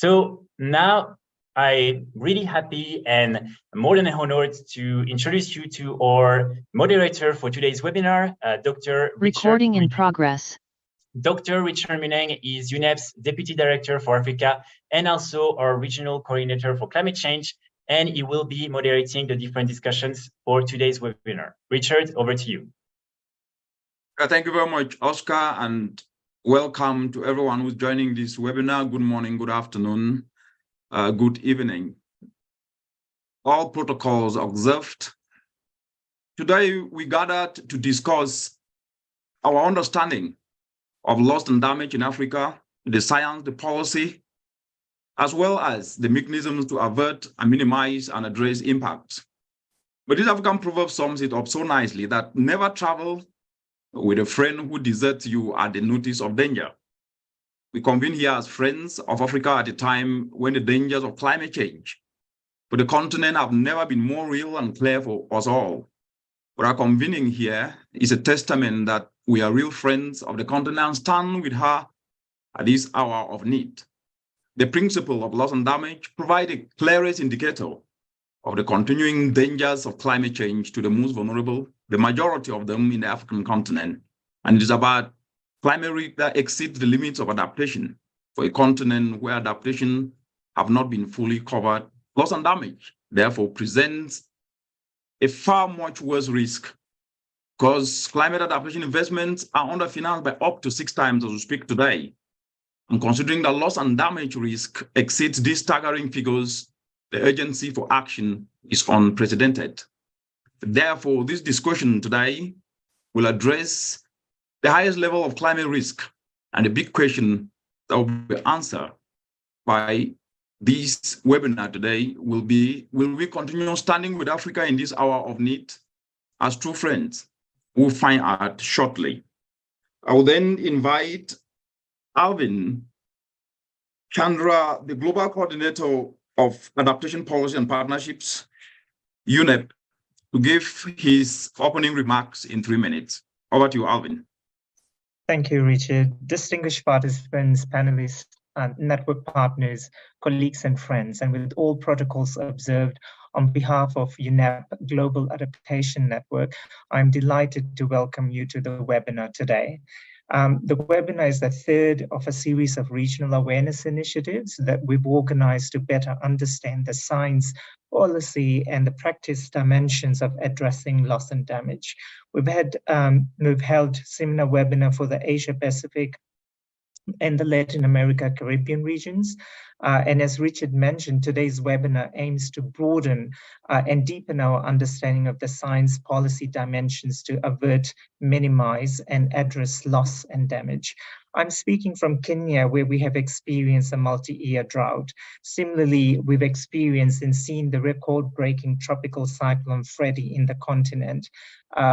So now I'm really happy and more than honored to introduce you to our moderator for today's webinar, Dr. Recording in progress. Dr. Richard Muneng is UNEP's Deputy Director for Africa and also our Regional Coordinator for Climate Change, and he will be moderating the different discussions for today's webinar. Richard, over to you. Thank you very much, Oscar, and welcome to everyone who's joining this webinar. Good morning, good afternoon, good evening. All protocols observed. Today, we gathered to discuss our understanding of loss and damage in Africa, the science, the policy, as well as the mechanisms to avert and minimize and address impacts. But this African proverb sums it up so nicely that never travel with a friend who deserts you at the notice of danger. We convene here as friends of Africa at a time when the dangers of climate change for the continent have never been more real and clear for us all. But our convening here is a testament that we are real friends of the continent and stand with her at this hour of need. The principle of loss and damage provides the clearest indicator of the continuing dangers of climate change to the most vulnerable, the majority of them in the African continent. And it is about climate risk that exceeds the limits of adaptation for a continent where adaptation have not been fully covered. Loss and damage, therefore, presents a far much worse risk because climate adaptation investments are underfinanced by up to 6 times as we speak today. And considering the loss and damage risk exceeds these staggering figures, the urgency for action is unprecedented. Therefore, this discussion today will address the highest level of climate risk, and the big question that will be answered by this webinar today will be, will we continue standing with Africa in this hour of need as true friends? We'll find out shortly. I will then invite Alvin Chandra, the Global Coordinator of Adaptation Policy and Partnerships, UNEP, to give his opening remarks in 3 minutes. Over to you, Alvin. Thank you, Richard. Distinguished participants, panelists, and network partners, colleagues and friends, and with all protocols observed, on behalf of UNEP Global Adaptation Network, I'm delighted to welcome you to the webinar today. The webinar is the third of a series of regional awareness initiatives that we've organized to better understand the science, policy, and the practice dimensions of addressing loss and damage. We've held similar webinar for the Asia Pacific and the Latin America, Caribbean regions. And as Richard mentioned, today's webinar aims to broaden and deepen our understanding of the science policy dimensions to avert, minimize, and address loss and damage. I'm speaking from Kenya, where we have experienced a multi-year drought. Similarly, we've experienced and seen the record-breaking tropical cyclone Freddy in the continent.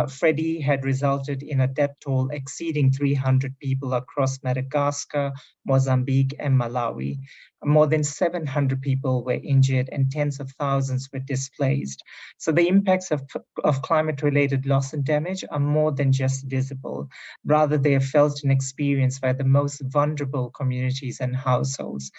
Freddy had resulted in a death toll exceeding 300 people across Madagascar, Mozambique, and Malawi. More than 700 people were injured and tens of thousands were displaced. So the impacts of climate-related loss and damage are more than just visible. Rather, they are felt and experienced by the most vulnerable communities and households.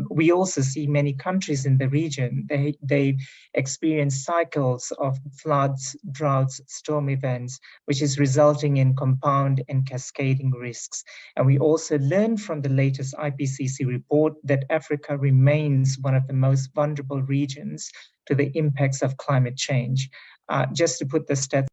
We also see many countries in the region, they experience cycles of floods, droughts, storm events, which is resulting in compound and cascading risks. And we also learn from the latest IPCC report that Africa remains one of the most vulnerable regions to the impacts of climate change. Just to put the stats,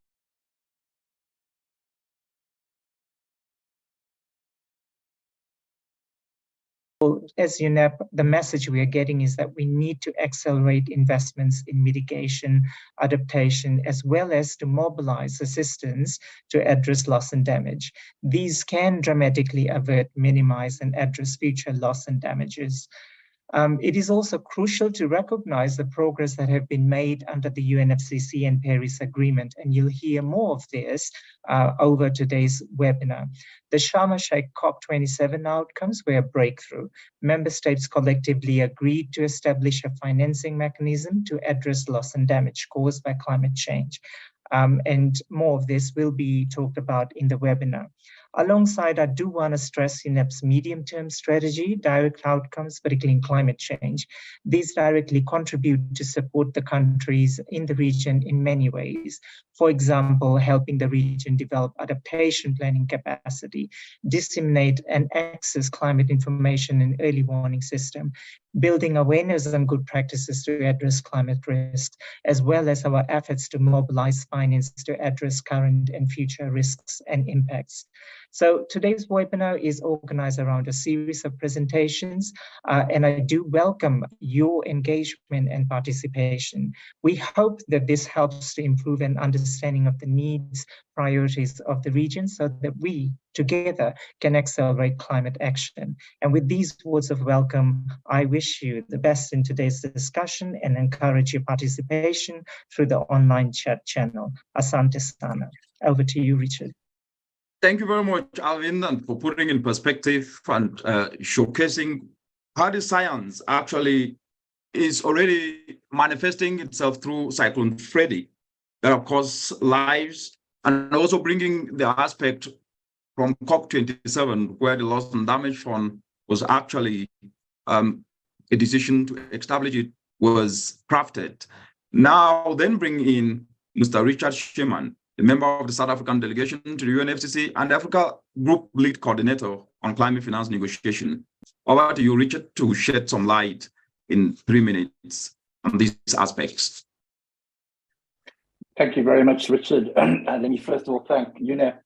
as UNEP, the message we are getting is that we need to accelerate investments in mitigation, adaptation, as well as to mobilize assistance to address loss and damage. These can dramatically avert, minimize, and address future loss and damages. It is also crucial to recognize the progress that have been made under the UNFCCC and Paris Agreement, and you'll hear more of this over today's webinar. The Sharm el-Sheikh COP27 outcomes were a breakthrough. Member states collectively agreed to establish a financing mechanism to address loss and damage caused by climate change. And more of this will be talked about in the webinar. Alongside, I do want to stress UNEP's medium-term strategy, direct outcomes, particularly in climate change. These directly contribute to support the countries in the region in many ways. For example, helping the region develop adaptation planning capacity, disseminate and access climate information and early warning system, building awareness on good practices to address climate risks, as well as our efforts to mobilize finance to address current and future risks and impacts. So today's webinar is organized around a series of presentations, and I do welcome your engagement and participation. We hope that this helps to improve an understanding of the needs, priorities of the region so that we together can accelerate climate action. And with these words of welcome, I wish you the best in today's discussion and encourage your participation through the online chat channel. Asante sana. Over to you, Richard. Thank you very much, Alvin, and for putting in perspective and showcasing how the science actually is already manifesting itself through Cyclone Freddy, that of course lives, and also bringing the aspect from COP27, where the loss and damage fund was actually a decision to establish it was crafted. Now then bring in Mr. Richard Sheman, the member of the South African delegation to the UNFCCC and the Africa Group Lead Coordinator on Climate Finance Negotiation. Over to you, Richard, to shed some light in 3 minutes on these aspects. Thank you very much, Richard. And let me first of all thank UNEP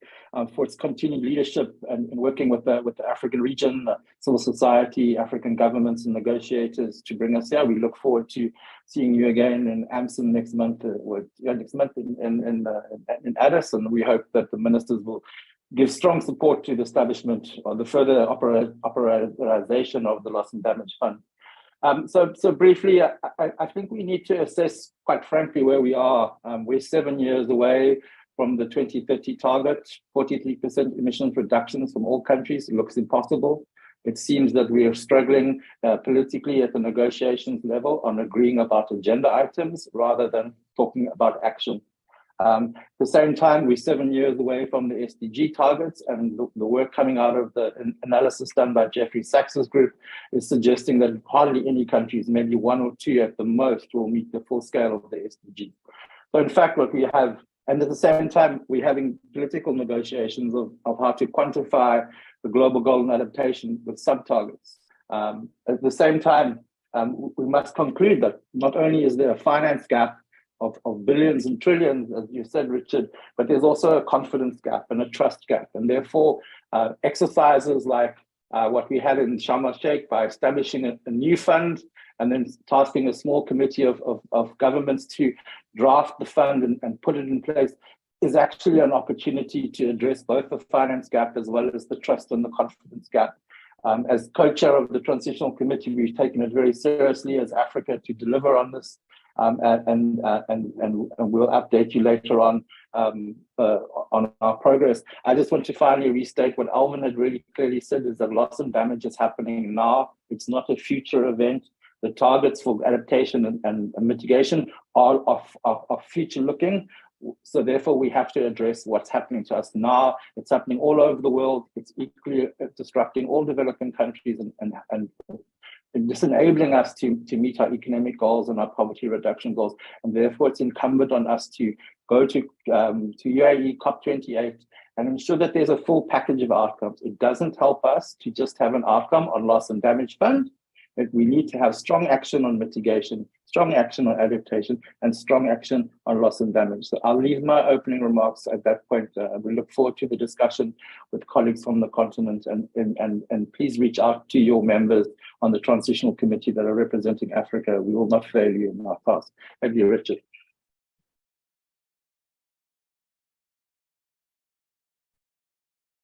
for its continued leadership and working with the African region, civil society, African governments and negotiators to bring us here. We look forward to seeing you again in Amsterdam next month, in Addis, and we hope that the ministers will give strong support to the establishment or the further operationalization of the Loss and Damage Fund. So briefly, I think we need to assess, quite frankly, where we are. We're 7 years away from the 2030 target, 43% emissions reductions from all countries. It looks impossible. It seems that we are struggling politically at the negotiations level on agreeing about agenda items rather than talking about action. At the same time, we're 7 years away from the SDG targets, and the work coming out of the analysis done by Jeffrey Sachs's group is suggesting that hardly any countries, maybe 1 or 2 at the most, will meet the full scale of the SDG. So in fact, what we have, and at the same time, we're having political negotiations of how to quantify the global goal and adaptation with sub-targets. At the same time, we must conclude that not only is there a finance gap of billions and trillions, as you said, Richard, but there's also a confidence gap and a trust gap. And therefore, exercises like what we had in Sharm el-Sheikh by establishing a new fund and then tasking a small committee of governments to draft the fund and put it in place is actually an opportunity to address both the finance gap as well as the trust and the confidence gap. As co-chair of the Transitional Committee, we've taken it very seriously as Africa to deliver on this. And we'll update you later on our progress. I just want to finally restate what Alvin had really clearly said, is that loss and damage is happening now. It's not a future event. The targets for adaptation and mitigation are future looking. So therefore, we have to address what's happening to us now. It's happening all over the world. It's equally disrupting all developing countries and disenabling us to meet our economic goals and our poverty reduction goals. And therefore, it's incumbent on us to go to UAE COP28 and ensure that there's a full package of outcomes. It doesn't help us to just have an outcome on loss and damage fund. But we need to have strong action on mitigation, strong action on adaptation, and strong action on loss and damage. So I'll leave my opening remarks at that point. We look forward to the discussion with colleagues from the continent, and please reach out to your members on the Transitional Committee that are representing Africa. We will not fail you in our task. Thank you, Richard.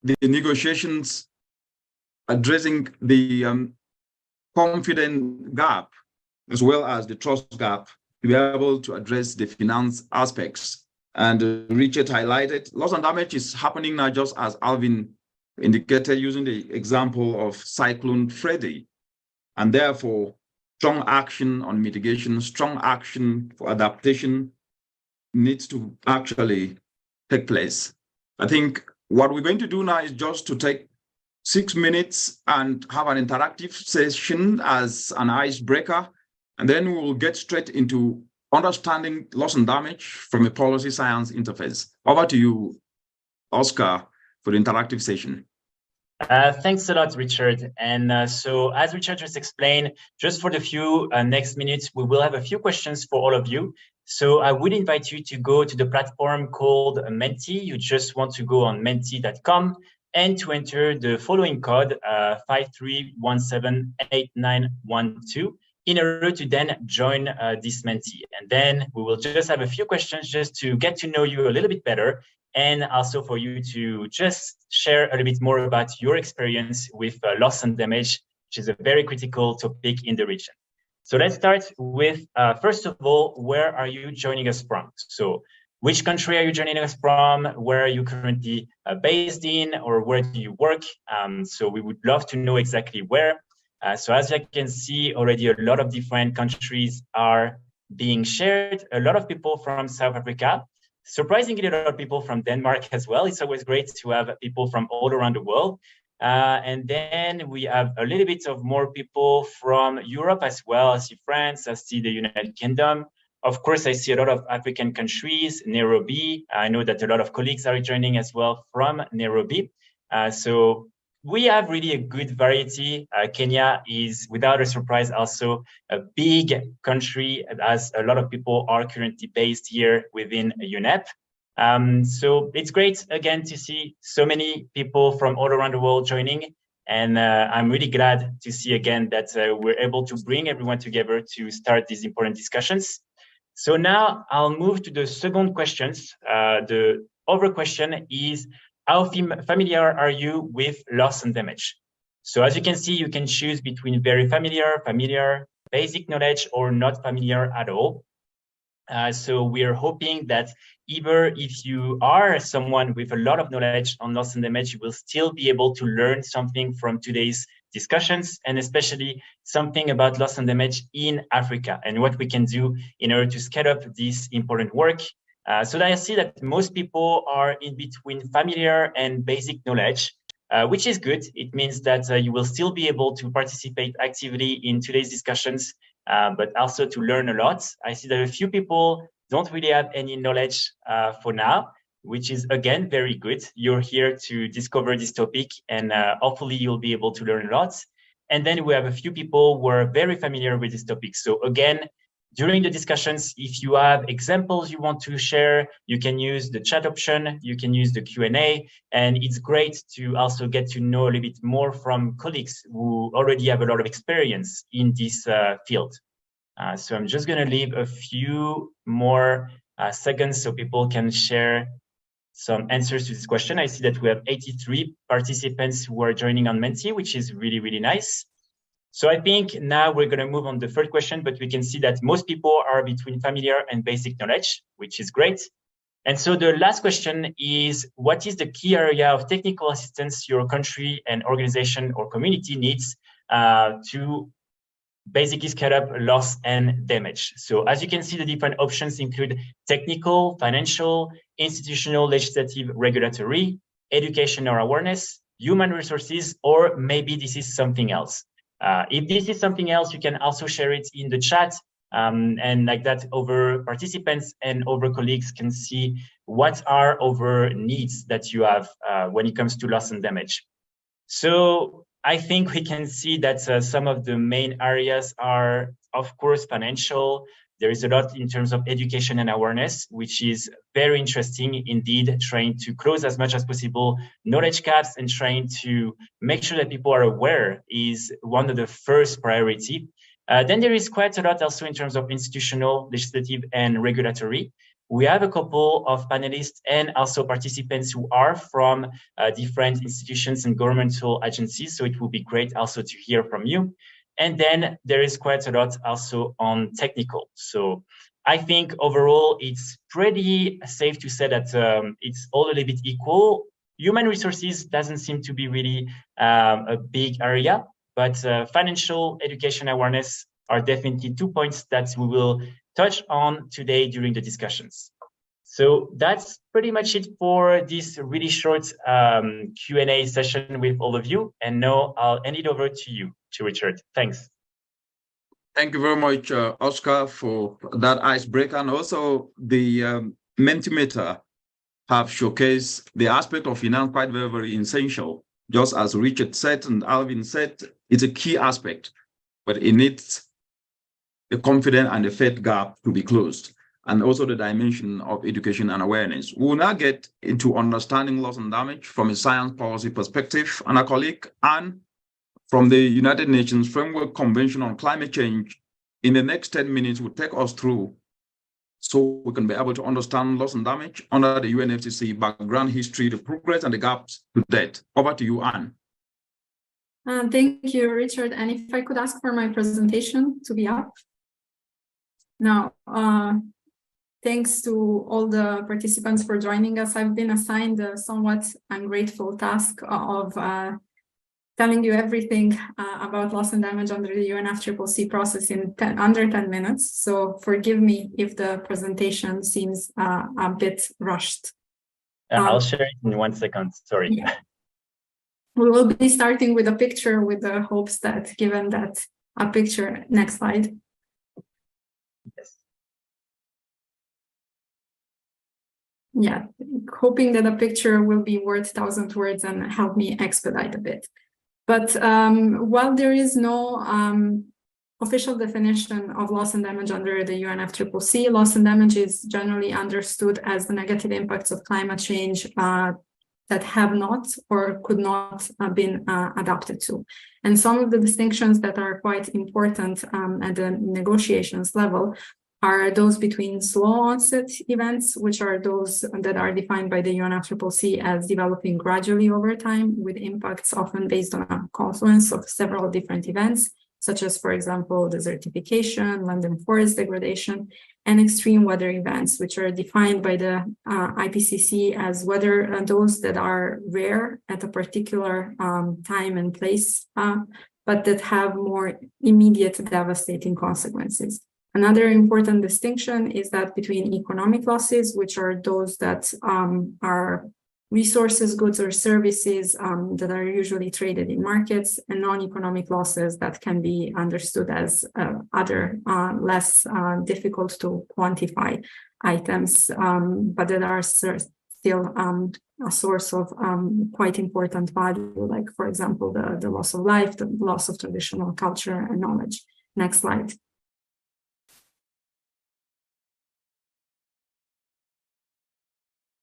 The negotiations addressing the confidence gap as well as the trust gap to be able to address the finance aspects. And Richard highlighted loss and damage is happening now, just as Alvin indicated, using the example of Cyclone Freddy. And therefore, strong action on mitigation, strong action for adaptation needs to actually take place. I think What we're going to do now is just to take 6 minutes and have an interactive session as an icebreaker, and then we will get straight into understanding loss and damage from a policy science interface. Over to you, Oscar, for the interactive session. Thanks a lot, Richard. And so as Richard just explained, just for the few next minutes, we will have a few questions for all of you. So I would invite you to go to the platform called Menti. You just want to go on menti.com and to enter the following code 53178912 in order to then join this Menti. And then we will just have a few questions just to get to know you a little bit better, and also for you to just share a little bit more about your experience with loss and damage, which is a very critical topic in the region. So let's start with, first of all, where are you joining us from? So which country are you joining us from? Where are you currently based in, or where do you work? So we would love to know exactly where. So as you can see, already a lot of different countries are being shared. A lot of people from South Africa. Surprisingly, a lot of people from Denmark as well. It's always great to have people from all around the world. And then we have a little bit of more people from Europe as well. I see France, I see the United Kingdom. Of course, I see a lot of African countries, Nairobi. I know that a lot of colleagues are joining as well from Nairobi. So we have really a good variety. Kenya is, without a surprise, also a big country, as a lot of people are currently based here within UNEP. So it's great, again, to see so many people from all around the world joining. And I'm really glad to see, again, that we're able to bring everyone together to start these important discussions. So now I'll move to the second questions. The other question is, how familiar are you with loss and damage? So as you can see, you can choose between very familiar, basic knowledge, or not familiar at all. So we're hoping that either if you are someone with a lot of knowledge on loss and damage, you will still be able to learn something from today's discussions, and especially something about loss and damage in Africa and what we can do in order to scale up this important work. So I see that most people are in between familiar and basic knowledge, which is good. It means that you will still be able to participate actively in today's discussions, but also to learn a lot. I see that a few people don't really have any knowledge for now, which is, again, very good. You're here to discover this topic, and hopefully you'll be able to learn a lot. And then we have a few people who are very familiar with this topic. So again, during the discussions, if you have examples you want to share, you can use the chat option, you can use the Q&A, and it's great to also get to know a little bit more from colleagues who already have a lot of experience in this field. So I'm just going to leave a few more seconds so people can share some answers to this question. I see that we have 83 participants who are joining on Menti, which is really, really nice. So I think now we're going to move on the third question, but we can see that most people are between familiar and basic knowledge, which is great. And so the last question is, what is the key area of technical assistance your country and organization or community needs to basically scale up loss and damage? So as you can see, the different options include technical, financial, institutional, legislative, regulatory, education or awareness, human resources, or maybe this is something else. If this is something else, you can also share it in the chat, and like that, other participants and other colleagues can see what are other needs that you have when it comes to loss and damage. So I think we can see that some of the main areas are, of course, financial. There is a lot in terms of education and awareness, which is very interesting indeed, trying to close as much as possible knowledge gaps and trying to make sure that people are aware is one of the first priority. Then there is quite a lot also in terms of institutional, legislative, and regulatory. We have a couple of panelists and also participants who are from different institutions and governmental agencies, so it will be great also to hear from you. And then there is quite a lot also on technical. So I think overall, it's pretty safe to say that it's all a little bit equal. Human resources doesn't seem to be really a big area, but financial, education, awareness are definitely 2 points that we will touch on today during the discussions. So that's pretty much it for this really short Q&A session with all of you. And now I'll hand it over to you, to Richard. Thanks. Thank you very much, Oscar, for that icebreaker. And also the Mentimeter have showcased the aspect of finance quite very, very essential. Just as Richard said and Alvin said, it's a key aspect, but it needs the confidence and the faith gap to be closed, and also the dimension of education and awareness. We will now get into understanding loss and damage from a science policy perspective. And a colleague, Anne, from the United Nations Framework Convention on Climate Change, in the next 10 minutes will take us through so we can be able to understand loss and damage under the UNFCCC background history, the progress and the gaps to date. Over to you, Anne. Thank you, Richard. And if I could ask for my presentation to be up. Now, thanks to all the participants for joining us. I've been assigned a somewhat ungrateful task of telling you everything about loss and damage under the UNFCCC process in under 10 minutes. So forgive me if the presentation seems a bit rushed. I'll share it in 1 second, sorry. Yeah. We will be starting with a picture with the hopes that given that a picture, next slide. Yes. Yeah, hoping that a picture will be worth 1,000 words and help me expedite a bit. But while there is no official definition of loss and damage under the UNFCCC, loss and damage is generally understood as the negative impacts of climate change that have not or could not been adapted to. And some of the distinctions that are quite important at the negotiations level are those between slow onset events, which are those that are defined by the UNFCCC as developing gradually over time with impacts often based on a confluence of several different events, such as, for example, desertification, land and forest degradation, and extreme weather events, which are defined by the IPCC as whether those that are rare at a particular time and place, but that have more immediate devastating consequences. Another important distinction is that between economic losses, which are those that are resources, goods, or services that are usually traded in markets, and non-economic losses that can be understood as other less difficult to quantify items, but that are still a source of quite important value, like, for example, the loss of life, the loss of traditional culture and knowledge. Next slide.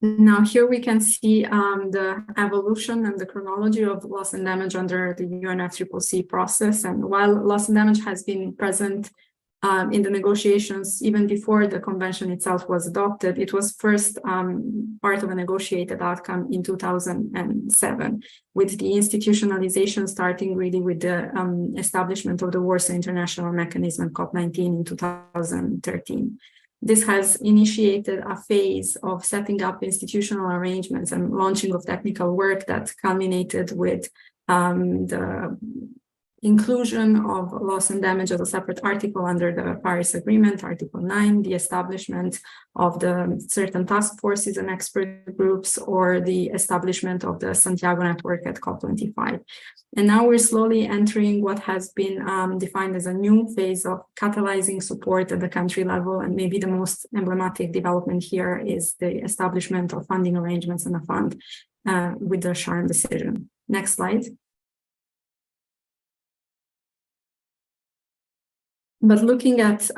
Now here we can see the evolution and the chronology of loss and damage under the UNFCCC process. And while loss and damage has been present in the negotiations even before the convention itself was adopted, it was first part of a negotiated outcome in 2007, with the institutionalization starting really with the establishment of the Warsaw International Mechanism, COP19 in 2013. This has initiated a phase of setting up institutional arrangements and launching of technical work that culminated with the inclusion of loss and damage as a separate article under the Paris Agreement, Article 9, the establishment of the certain task forces and expert groups, or the establishment of the Santiago Network at COP25. And now we're slowly entering what has been defined as a new phase of catalyzing support at the country level. And maybe the most emblematic development here is the establishment of funding arrangements and a fund with the Sharm decision. Next slide. But looking at,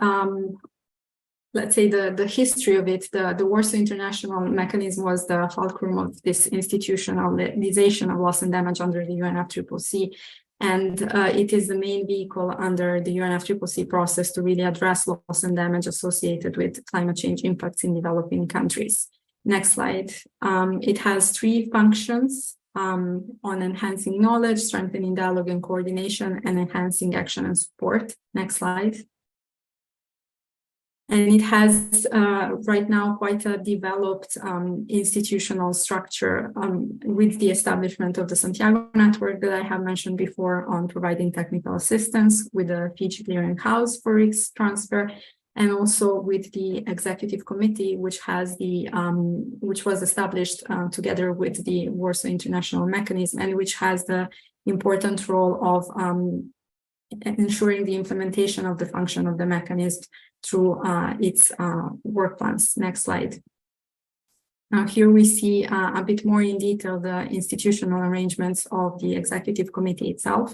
let's say, the history of it, the Warsaw International Mechanism was the fulcrum of this institutionalization of loss and damage under the UNFCCC. And it is the main vehicle under the UNFCCC process to really address loss and damage associated with climate change impacts in developing countries. Next slide. It has three functions. On enhancing knowledge, strengthening dialogue and coordination, and enhancing action and support. Next slide. And it has right now quite a developed institutional structure with the establishment of the Santiago Network that I have mentioned before on providing technical assistance with the Fiji clearinghouse for risk transfer, and also with the executive committee, which has the which was established together with the Warsaw International Mechanism, and which has the important role of ensuring the implementation of the function of the mechanism through its work plans. Next slide. Now here we see a bit more in detail the institutional arrangements of the executive committee itself.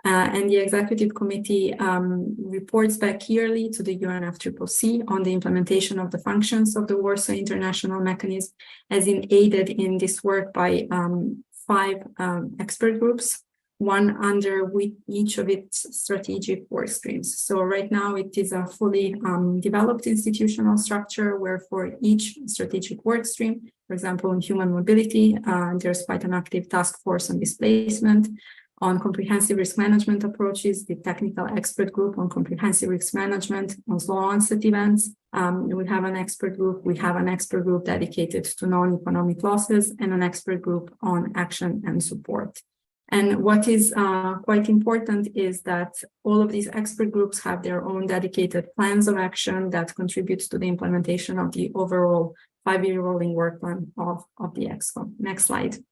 And the executive committee reports back yearly to the UNFCCC on the implementation of the functions of the Warsaw International Mechanism, as aided in this work by 5 expert groups, one under each of its strategic work streams. So right now it is a fully developed institutional structure where for each strategic work stream, for example, in human mobility, there's quite an active task force on displacement. On comprehensive risk management approaches, the technical expert group on comprehensive risk management on slow onset events. We have an expert group. We have an expert group dedicated to non-economic losses and an expert group on action and support. And what is quite important is that all of these expert groups have their own dedicated plans of action that contributes to the implementation of the overall 5-year rolling work plan of the EXCOM. Next slide.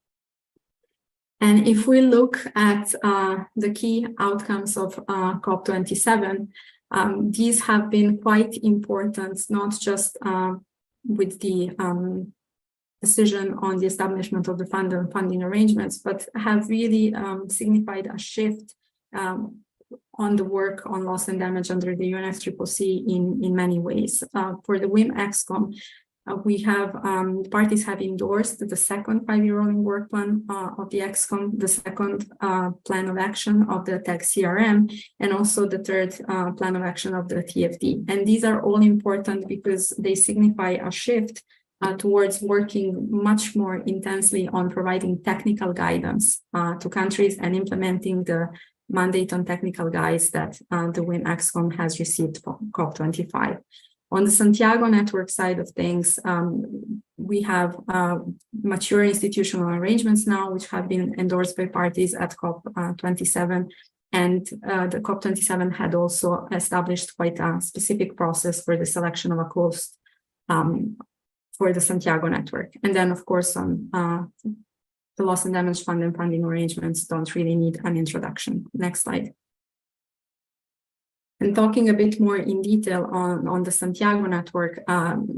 And if we look at the key outcomes of COP27, these have been quite important, not just with the decision on the establishment of the fund and funding arrangements, but have really signified a shift on the work on loss and damage under the UNFCCC in many ways. For the WIM-EXCOM, we have parties have endorsed the second 5-year rolling work plan of the EXCOM, the second plan of action of the tech CRM, and also the third plan of action of the TFD. And these are all important because they signify a shift towards working much more intensely on providing technical guidance to countries and implementing the mandate on technical guides that the WIM-EXCOM has received from COP25. On the Santiago network side of things, we have mature institutional arrangements now, which have been endorsed by parties at COP27. And the COP27 had also established quite a specific process for the selection of a host for the Santiago network. And then, of course, the loss and damage fund and funding arrangements don't really need an introduction. Next slide. And talking a bit more in detail on the Santiago network,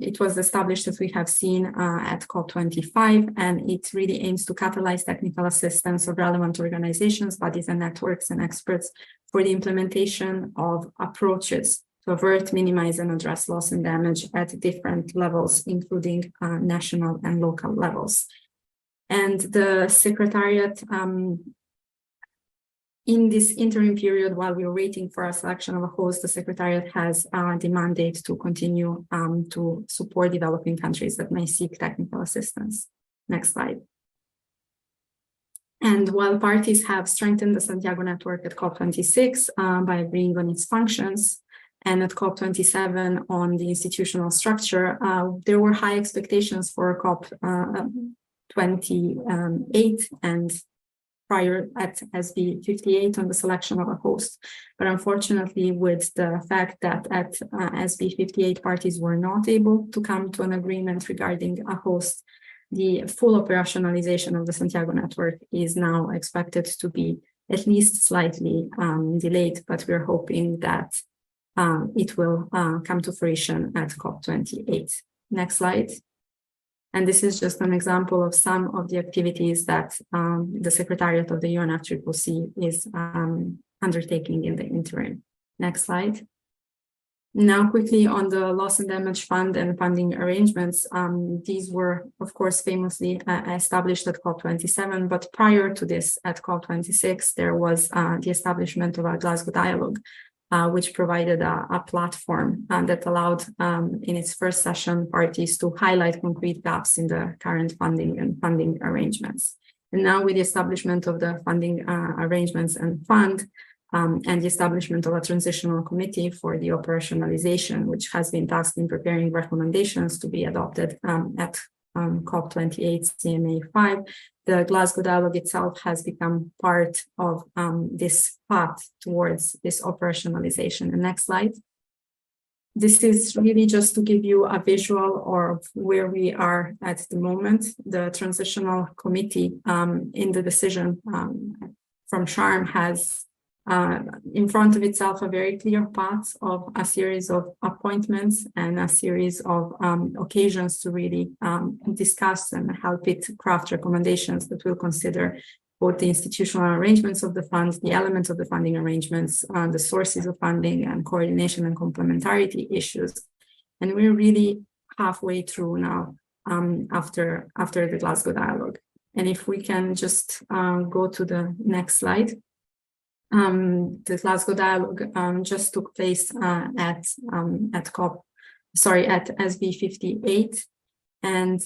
it was established, as we have seen, at COP25, and it really aims to catalyze technical assistance of relevant organizations, bodies and networks and experts for the implementation of approaches to avert, minimize, and address loss and damage at different levels, including national and local levels. And the Secretariat, in this interim period, while we are waiting for our selection of a host, the Secretariat has the mandate to continue to support developing countries that may seek technical assistance. Next slide. And while parties have strengthened the Santiago network at COP26 by agreeing on its functions, and at COP27 on the institutional structure, there were high expectations for COP28 and prior at SB 58 on the selection of a host. But unfortunately, with the fact that at SB 58 parties were not able to come to an agreement regarding a host, the full operationalization of the Santiago network is now expected to be at least slightly delayed, but we're hoping that it will come to fruition at COP28. Next slide. And this is just an example of some of the activities that the Secretariat of the UNFCCC is undertaking in the interim. Next slide. Now, quickly on the loss and damage fund and funding arrangements, these were, of course, famously established at COP27, but prior to this, at COP26, there was the establishment of a Glasgow dialogue, which provided a platform that allowed, in its first session, parties to highlight concrete gaps in the current funding and funding arrangements. And now with the establishment of the funding arrangements and fund, and the establishment of a transitional committee for the operationalization, which has been tasked in preparing recommendations to be adopted at COP28 CMA 5, the Glasgow dialogue itself has become part of this path towards this operationalization. And next slide. This is really just to give you a visual of where we are at the moment. The transitional committee in the decision from Sharm has in front of itself a very clear path of a series of appointments and a series of occasions to really discuss and help it craft recommendations that will consider both the institutional arrangements of the funds, the elements of the funding arrangements, the sources of funding, and coordination and complementarity issues. And we're really halfway through now after the Glasgow Dialogue. And if we can just go to the next slide. The Glasgow Dialogue just took place at SB 58, and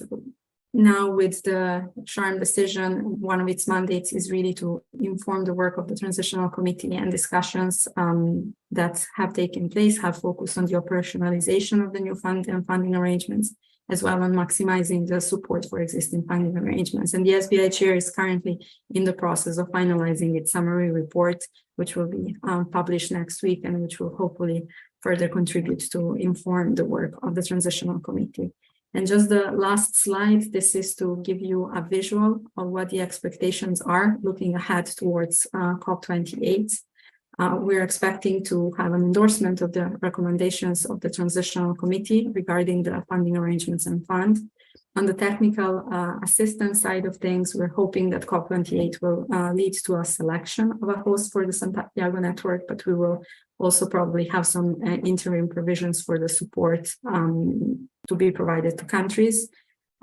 now with the Sharm decision, one of its mandates is really to inform the work of the Transitional Committee, and discussions that have taken place have focused on the operationalization of the new fund and funding arrangements, as well as maximizing the support for existing funding arrangements. And the SBI chair is currently in the process of finalizing its summary report, which will be published next week, and which will hopefully further contribute to inform the work of the Transitional Committee. And just the last slide, this is to give you a visual of what the expectations are looking ahead towards COP28. We're expecting to have an endorsement of the recommendations of the Transitional Committee regarding the funding arrangements and fund. On the technical assistance side of things, we're hoping that COP28 will lead to a selection of a host for the Santiago network, but we will also probably have some interim provisions for the support to be provided to countries.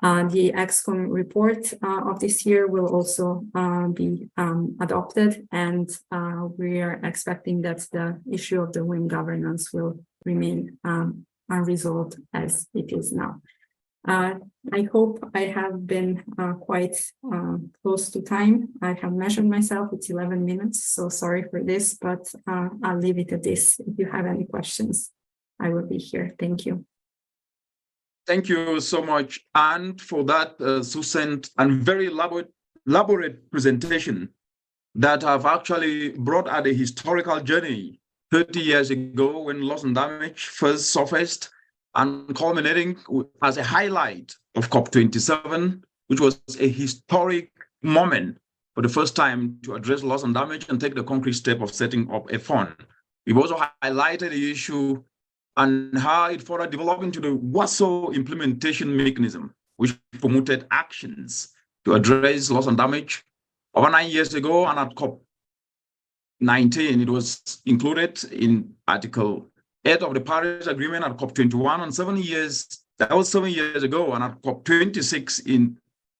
The EXCOM report of this year will also be adopted, and we are expecting that the issue of the WIM governance will remain unresolved as it is now. I hope I have been quite close to time. I have measured myself, it's 11 minutes, so sorry for this, but I'll leave it at this. If you have any questions, I will be here. Thank you. Thank you so much, Anne, for that succinct and very elaborate presentation that have actually brought out a historical journey 30 years ago when loss and damage first surfaced, and culminating as a highlight of COP27, which was a historic moment for the first time to address loss and damage and take the concrete step of setting up a fund. We've also highlighted the issue and how it further developed into the WASO implementation mechanism, which promoted actions to address loss and damage. Over 9 years ago, and at COP19, it was included in Article 8 of the Paris Agreement at COP21, and 7 years, that was 7 years ago, and at COP26 in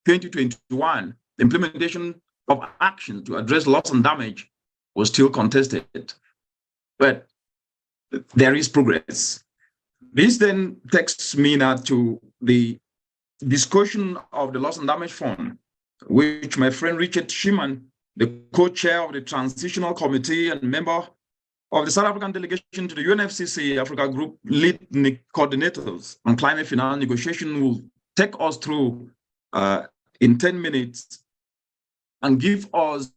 2021, the implementation of action to address loss and damage was still contested. But there is progress. This then takes me now to the discussion of the Loss and Damage Fund, which my friend Richard Schiman, the co-chair of the Transitional Committee and member of the South African delegation to the UNFCCC Africa Group lead coordinators on climate finance negotiation, will take us through in 10 minutes and give us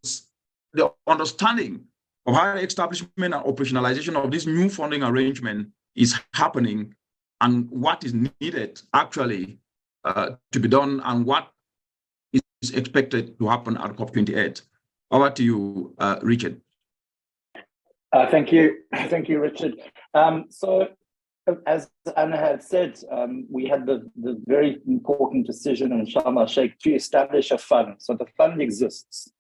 the understanding of how the establishment and operationalization of this new funding arrangement is happening and what is needed actually to be done and what is expected to happen at COP28. Over to you, Richard. Thank you, Richard. So, as Anna had said, we had the very important decision in Sharm el-Sheikh to establish a fund. So the fund exists.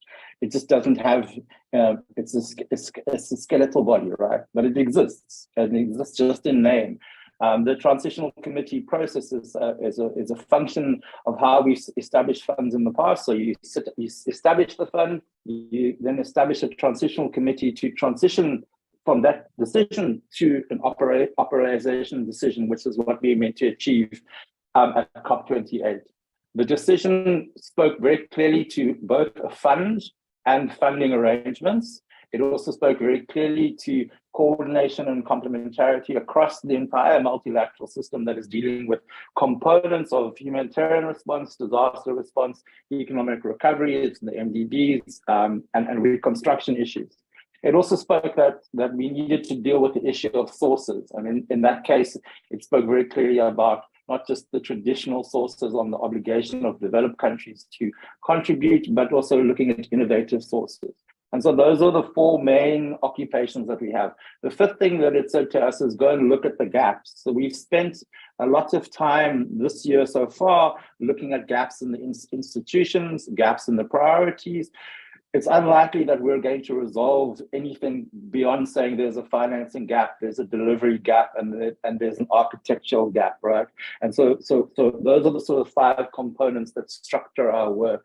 It just doesn't have, it's a skeletal body, right? But it exists, and it exists just in name. The Transitional Committee process is a function of how we establish funds in the past. So you establish the fund, you then establish a Transitional Committee to transition from that decision to an operationalization decision, which is what we meant to achieve at COP28. The decision spoke very clearly to both a fund and funding arrangements. It also spoke very clearly to coordination and complementarity across the entire multilateral system that is dealing with components of humanitarian response, disaster response, economic recovery, it's the MDBs, and reconstruction issues. It also spoke that we needed to deal with the issue of sources. I mean, in that case, it spoke very clearly about not just the traditional sources on the obligation of developed countries to contribute, but also looking at innovative sources. And so those are the four main occupations that we have. The fifth thing that it said to us is go and look at the gaps. So we've spent a lot of time this year so far looking at gaps in the institutions, gaps in the priorities. It's unlikely that we're going to resolve anything beyond saying there's a financing gap, there's a delivery gap, and there's an architectural gap, right? And so those are the sort of 5 components that structure our work.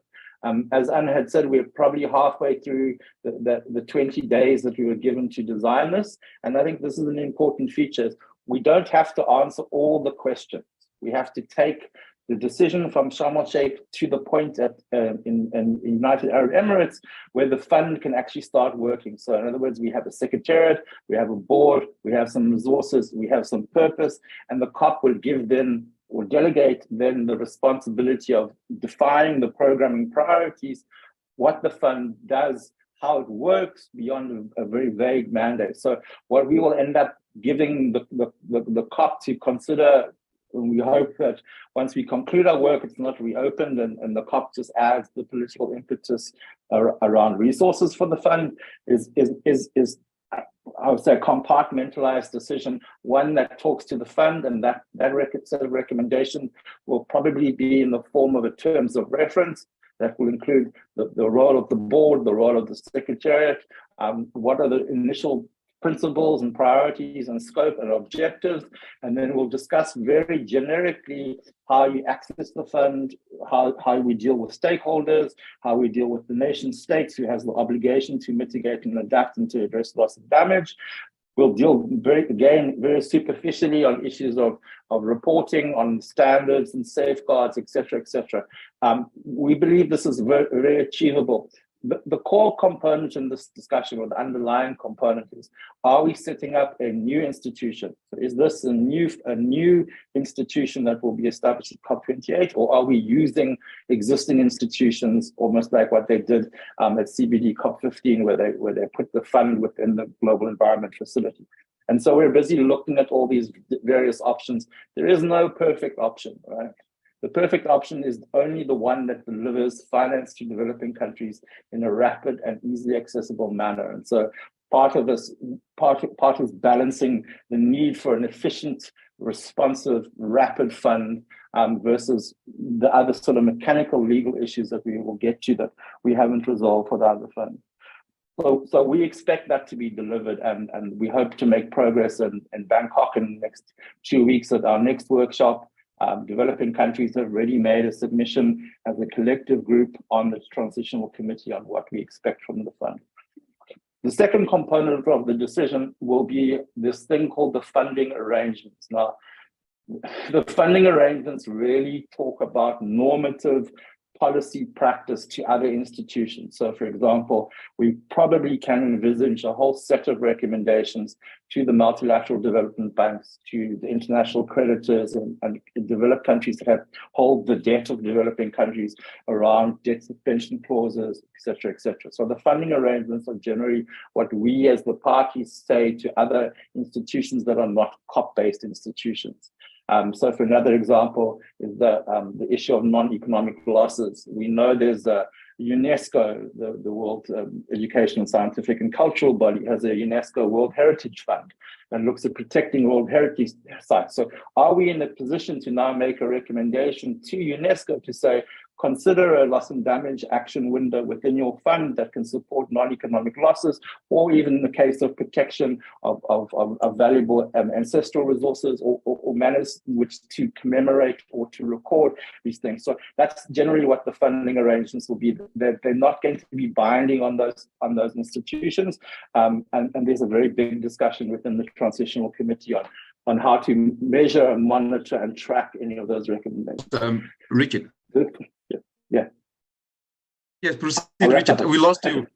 As Anna had said, we're probably halfway through the 20 days that we were given to design this. And I think this is an important feature. We don't have to answer all the questions. We have to take the decision from Sharm el-Sheikh to the point in United Arab Emirates where the fund can actually start working. So in other words, we have a secretariat, we have a board, we have some resources, we have some purpose, and the COP will give then or delegate then the responsibility of defining the programming priorities, what the fund does, how it works beyond a very vague mandate. So what we will end up giving the COP to consider, and we hope that once we conclude our work, it's not reopened and the COP just adds the political impetus around resources for the fund, is I would say a compartmentalized decision, one that talks to the fund, and that set of recommendation will probably be in the form of a terms of reference that will include the role of the board, the role of the secretariat, what are the initial principles and priorities and scope and objectives, and then we'll discuss very generically how you access the fund, how we deal with stakeholders, how we deal with the nation states who has the obligation to mitigate and adapt and to address loss and damage. We'll deal very superficially on issues of reporting, on standards and safeguards, et cetera, et cetera. We believe this is very, very achievable. The core component in this discussion, or the underlying component, is: are we setting up a new institution? So is this a new institution that will be established at COP28, or are we using existing institutions, almost like what they did at CBD COP15, where they put the fund within the Global Environment Facility? And so we're busy looking at all these various options. There is no perfect option, right? The perfect option is only the one that delivers finance to developing countries in a rapid and easily accessible manner. And so part of this, part is balancing the need for an efficient, responsive, rapid fund versus the other sort of mechanical legal issues that we will get to that we haven't resolved for the other fund. So we expect that to be delivered, and we hope to make progress in Bangkok in the next 2 weeks at our next workshop. Developing countries have already made a submission as a collective group on the transitional committee on what we expect from the fund. The second component of the decision will be this thing called the funding arrangements. Now, the funding arrangements really talk about normative policy practice to other institutions. So, for example, we probably can envisage a whole set of recommendations to the multilateral development banks, to the international creditors and developed countries that hold the debt of developing countries around debt suspension clauses, et cetera, et cetera. So the funding arrangements are generally what we as the parties say to other institutions that are not COP-based institutions. So for another example is the issue of non-economic losses. We know there's a UNESCO, the World Educational, Scientific and Cultural Body, has a UNESCO World Heritage Fund and looks at protecting World Heritage sites. So are we in a position to now make a recommendation to UNESCO to say, consider a loss and damage action window within your fund that can support non-economic losses, or even in the case of protection of valuable ancestral resources or manners which to commemorate or to record these things. So that's generally what the funding arrangements will be. They're not going to be binding on those institutions, and there's a very big discussion within the transitional committee on how to measure, monitor, and track any of those recommendations. Richard. Yeah. Yes, proceed, Richard. We lost you.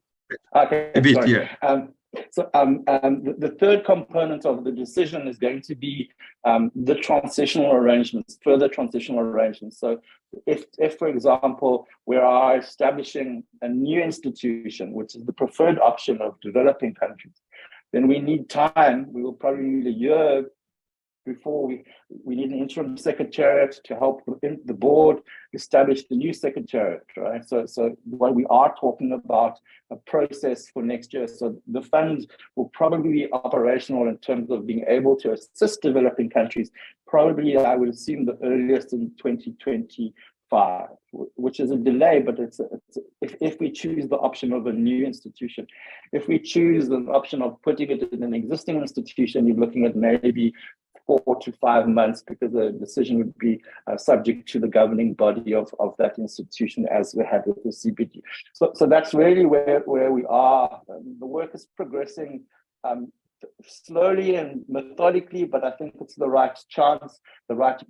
Okay. A bit, sorry. yeah. So the third component of the decision is going to be the transitional arrangements, further transitional arrangements. So if, for example, we are establishing a new institution, which is the preferred option of developing countries, then we need time. We will probably need a year before we need an interim secretariat to help the board establish the new secretariat, right? So what we are talking about a process for next year. So the fund will probably be operational in terms of being able to assist developing countries, probably I would assume the earliest in 2025, which is a delay, but if we choose the option of a new institution. If we choose the option of putting it in an existing institution, you're looking at maybe 4 to 5 months, because the decision would be subject to the governing body of that institution, as we had with the CBD. So that's really where we are. The work is progressing slowly and methodically, but I think it's the right chance, the right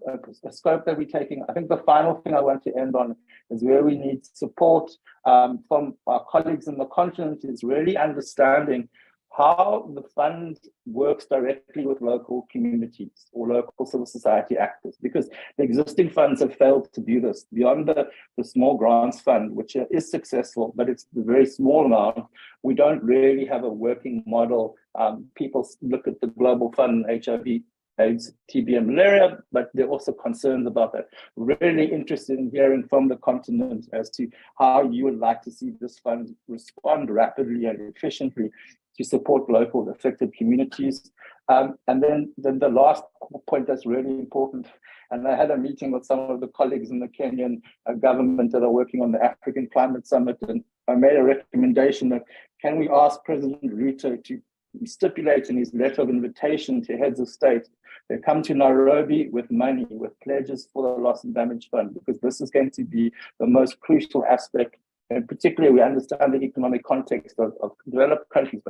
scope that we're taking. I think the final thing I want to end on is where we need support from our colleagues in the continent, is really understanding how the fund works directly with local communities or local civil society actors, because the existing funds have failed to do this. Beyond the small grants fund, which is successful, but it's a very small amount, we don't really have a working model. People look at the global fund, HIV, AIDS, TB, and malaria, but they're also concerned about that. Really interested in hearing from the continent as to how you would like to see this fund respond rapidly and efficiently to support local affected communities. And then the last point that's really important, and I had a meeting with some of the colleagues in the Kenyan government that are working on the African Climate Summit, and I made a recommendation that, can we ask President Ruto to stipulate in his letter of invitation to heads of state, they come to Nairobi with money, with pledges for the loss and damage fund, because this is going to be the most crucial aspect. And particularly, we understand the economic context of developed countries,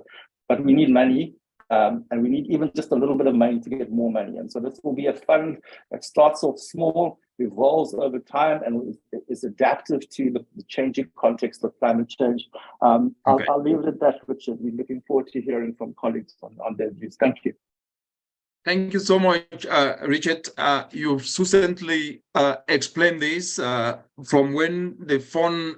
but we need money, and we need even just a little bit of money to get more money. And so this will be a fund that starts off small, evolves over time, and is adaptive to the changing context of climate change. Okay. I'll leave it at that, Richard. We're looking forward to hearing from colleagues on their views. Thank you. Thank you so much, Richard. You've succinctly explained this from when the fund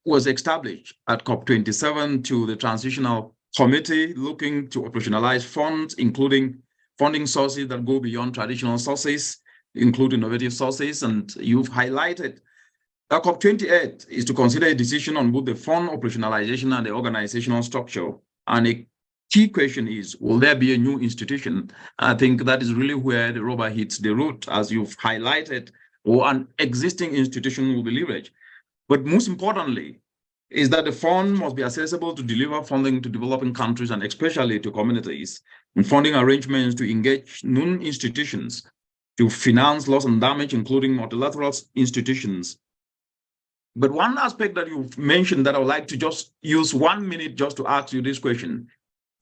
was established at COP27 to the transitional committee looking to operationalize funds, including funding sources that go beyond traditional sources, include innovative sources. And you've highlighted that COP28 is to consider a decision on both the fund operationalization and the organizational structure. And a key question is, will there be a new institution? I think that is really where the rubber hits the road, as you've highlighted, or an existing institution will be leveraged. But most importantly, is that the fund must be accessible to deliver funding to developing countries and especially to communities, and funding arrangements to engage non-institutions to finance loss and damage, including multilateral institutions. But one aspect that you've mentioned that I would like to just use 1 minute just to ask you this question.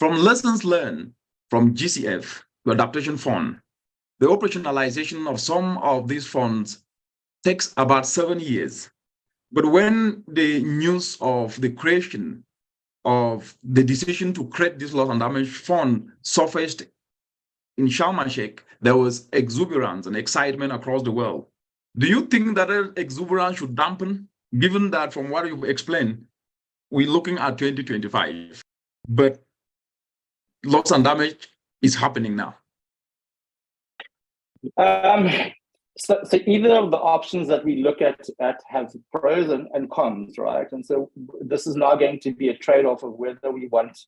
From lessons learned from GCF, the Adaptation Fund, the operationalization of some of these funds takes about 7 years. But when the news of the creation of the decision to create this loss and damage fund surfaced in Sharm el-Sheikh, there was exuberance and excitement across the world. Do you think that exuberance should dampen, given that from what you've explained, we're looking at 2025, but loss and damage is happening now? So either of the options that we look at have pros and cons, right? And so this is now going to be a trade-off of whether we want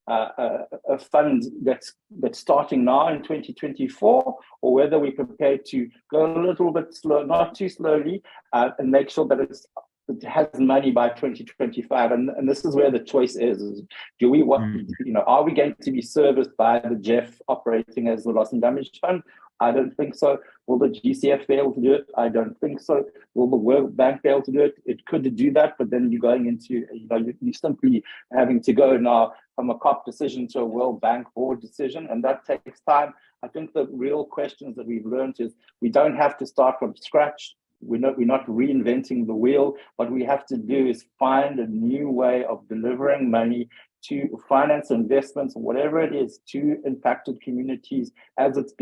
a fund that's starting now in 2024, or whether we're prepared to go a little bit slow, not too slowly, and make sure that it has money by 2025. And this is where the choice is do we want, are we going to be serviced by the GEF operating as the loss and damage fund? I don't think so. Will the GCF be able to do it? I don't think so. Will the World Bank be able to do it? It could do that, but then you're going into, you're simply having to go now from a COP decision to a World Bank board decision, and that takes time. I think the real questions that we've learned is we don't have to start from scratch. We're not reinventing the wheel. What we have to do is find a new way of delivering money to finance investments, whatever it is, to impacted communities as it's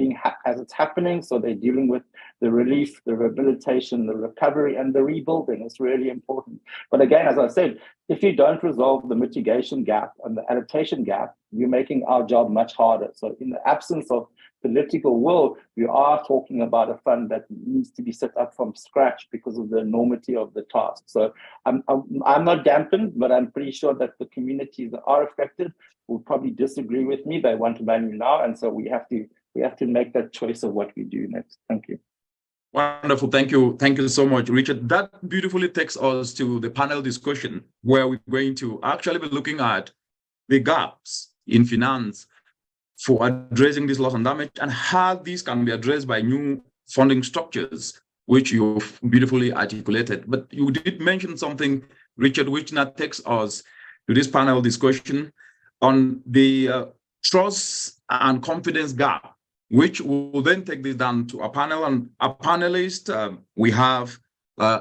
happening. So they're dealing with the relief, the rehabilitation, the recovery, and the rebuilding. It's really important. But again, as I said, if you don't resolve the mitigation gap and the adaptation gap, you're making our job much harder. So in the absence of political will, we are talking about a fund that needs to be set up from scratch because of the enormity of the task. So I'm not dampened, but I'm pretty sure that the communities that are affected will probably disagree with me. They want value now, and so we have to make that choice of what we do next. Thank you. Wonderful. Thank you so much, Richard. That beautifully takes us to the panel discussion, where we're going to actually be looking at the gaps in finance for addressing this loss and damage and how these can be addressed by new funding structures, which you've beautifully articulated. But you did mention something, Richard, which now takes us to this panel discussion on the trust and confidence gap, which will then take this down to a panel. And a panelist, we have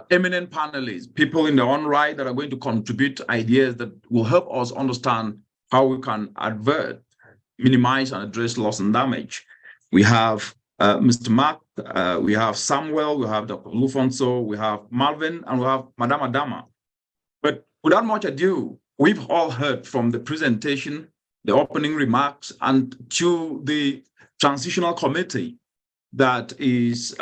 eminent panelists, people in their own right that are going to contribute ideas that will help us understand how we can avert, minimize, and address loss and damage. We have Mr. Mark, we have Samuel, we have Dr. Lufonso, we have Malvin, and we have Madame Adama. But without much ado, we've all heard from the presentation, the opening remarks, and to the transitional committee that is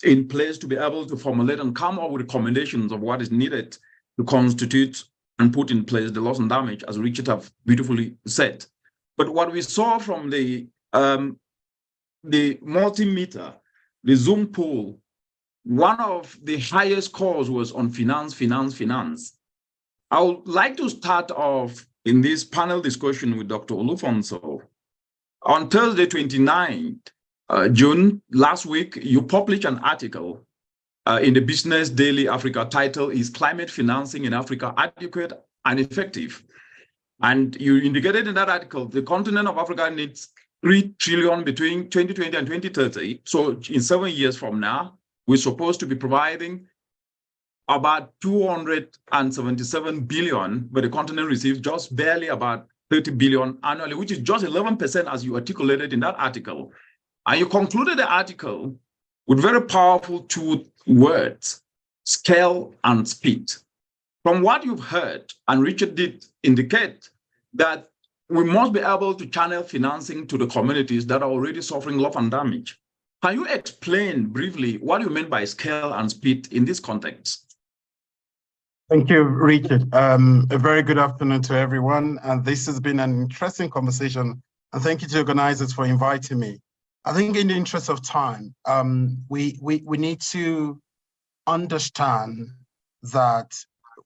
in place to be able to formulate and come up with recommendations of what is needed to constitute and put in place the loss and damage, as Richard have beautifully said. But what we saw from the multimeter, the Zoom poll, one of the highest scores was on finance. I would like to start off in this panel discussion with Dr. Olufonso. On Thursday, 29th June, last week, you published an article in the Business Daily Africa. Title is Climate Financing in Africa Adequate and Effective? And you indicated in that article, the continent of Africa needs 3 trillion between 2020 and 2030. So in 7 years from now, we're supposed to be providing about 277 billion, but the continent receives just barely about 30 billion annually, which is just 11% as you articulated in that article. And you concluded the article with very powerful 2 words, scale and speed. From what you've heard, and Richard did indicate that we must be able to channel financing to the communities that are already suffering loss and damage. Can you explain briefly what you mean by scale and speed in this context? Thank you, Richard. A very good afternoon to everyone. And this has been an interesting conversation. And thank you to organizers for inviting me. I think in the interest of time, we need to understand that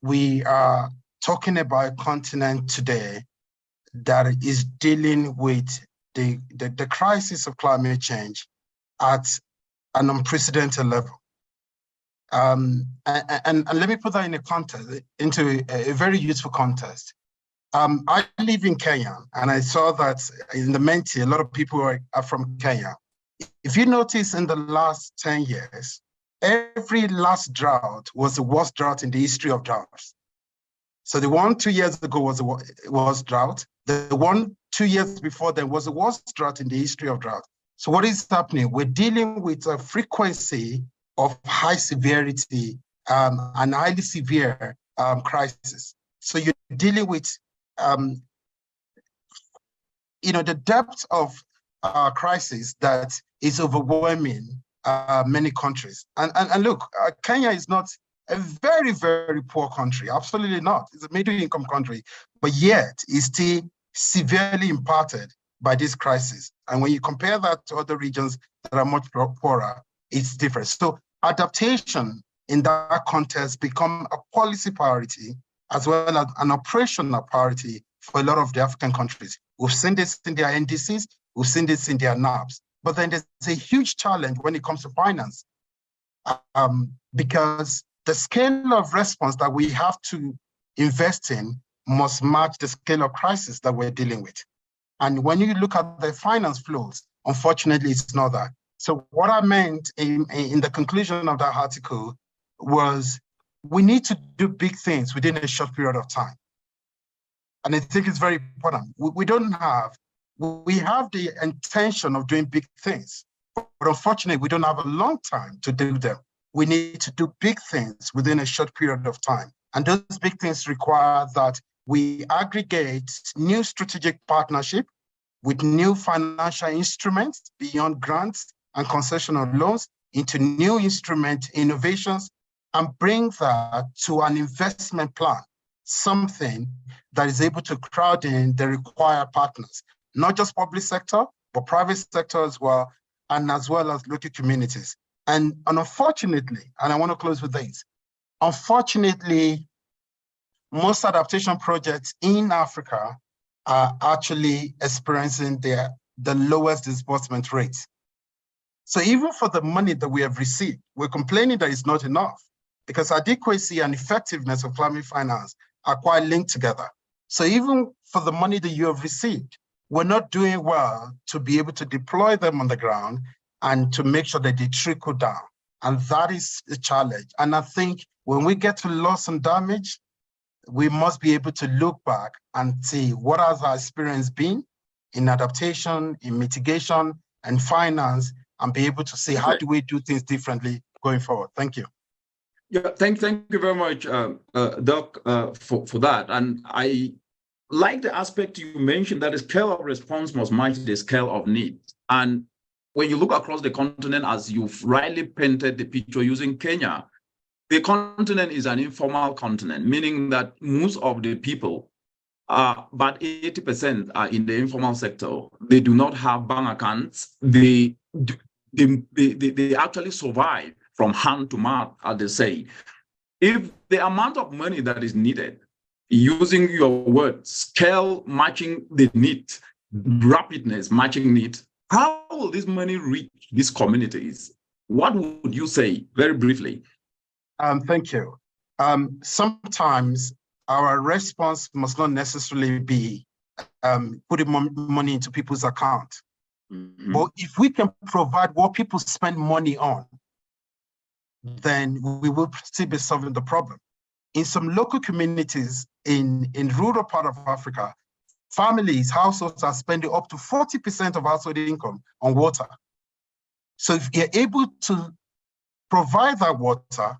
we are talking about a continent today that is dealing with the crisis of climate change at an unprecedented level. And let me put that in a context, into a very useful context. I live in Kenya, and I saw that in the Menti, a lot of people are from Kenya. If you notice in the last 10 years, every last drought was the worst drought in the history of droughts. So the one 2 years ago was drought. The one 2 years before then was the worst drought in the history of drought. So what is happening? We're dealing with a frequency of high severity and highly severe crisis. So you're dealing with, the depth of crisis that is overwhelming many countries. And look, Kenya is not a very, very poor country. Absolutely not. It's a middle-income country, but yet it's still severely impacted by this crisis. And when you compare that to other regions that are much poorer, it's different. So adaptation in that context become a policy priority as well as an operational priority for a lot of the African countries. We've seen this in their NDCs, we've seen this in their NABs. But then there's a huge challenge when it comes to finance, because the scale of response that we have to invest in must match the scale of crisis that we're dealing with. And when you look at the finance flows, unfortunately, it's not that. So what I meant in the conclusion of that article was we need to do big things within a short period of time. and I think it's very important. We have the intention of doing big things, but unfortunately, we don't have a long time to do them. We need to do big things within a short period of time. And those big things require that we aggregate new strategic partnership with new financial instruments beyond grants and concessional loans into new instrument innovations and bring that to an investment plan, something that is able to crowd in the required partners, not just public sector, but private sector as well, and as well as local communities. And unfortunately, and I want to close with this, unfortunately, most adaptation projects in Africa are actually experiencing the lowest disbursement rates. So even for the money that we have received, we're complaining that it's not enough because adequacy and effectiveness of climate finance are quite linked together. So even for the money that you have received, we're not doing well to be able to deploy them on the ground and to make sure that they trickle down. And that is a challenge. And I think when we get to loss and damage, we must be able to look back and see what has our experience been in adaptation, in mitigation, and finance, and be able to see how do we do things differently going forward. Thank you. Yeah, thank you very much, Doc, for that. And I like the aspect you mentioned that the scale of response must match the scale of need. And when you look across the continent, as you've rightly painted the picture using Kenya, the continent is an informal continent, meaning that most of the people, about 80% are in the informal sector. They do not have bank accounts. They actually survive from hand to mouth, as they say. If the amount of money that is needed, using your words, scale matching the need, rapidness matching need, how will this money reach these communities? What would you say, very briefly? Thank you. Sometimes our response must not necessarily be putting money into people's account. Mm-hmm. But if we can provide what people spend money on, then we will still be solving the problem. In some local communities in rural part of Africa, families, households are spending up to 40% of household income on water. So if you're able to provide that water,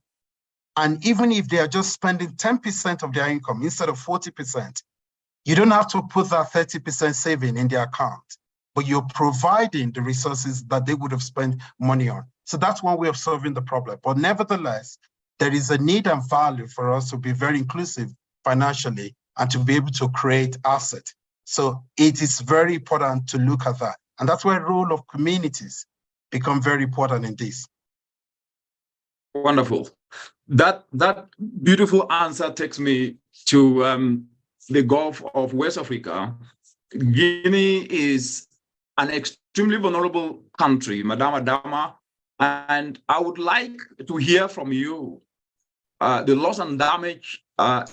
and even if they are just spending 10% of their income instead of 40%, you don't have to put that 30% saving in their account, but you're providing the resources that they would have spent money on. So that's one way of solving the problem. But nevertheless, there is a need and value for us to be very inclusive financially and to be able to create assets. So it is very important to look at that. And that's why the role of communities become very important in this. Wonderful. That beautiful answer takes me to the Gulf of West Africa. Guinea is an extremely vulnerable country, Madam Adama, and I would like to hear from you the loss and damage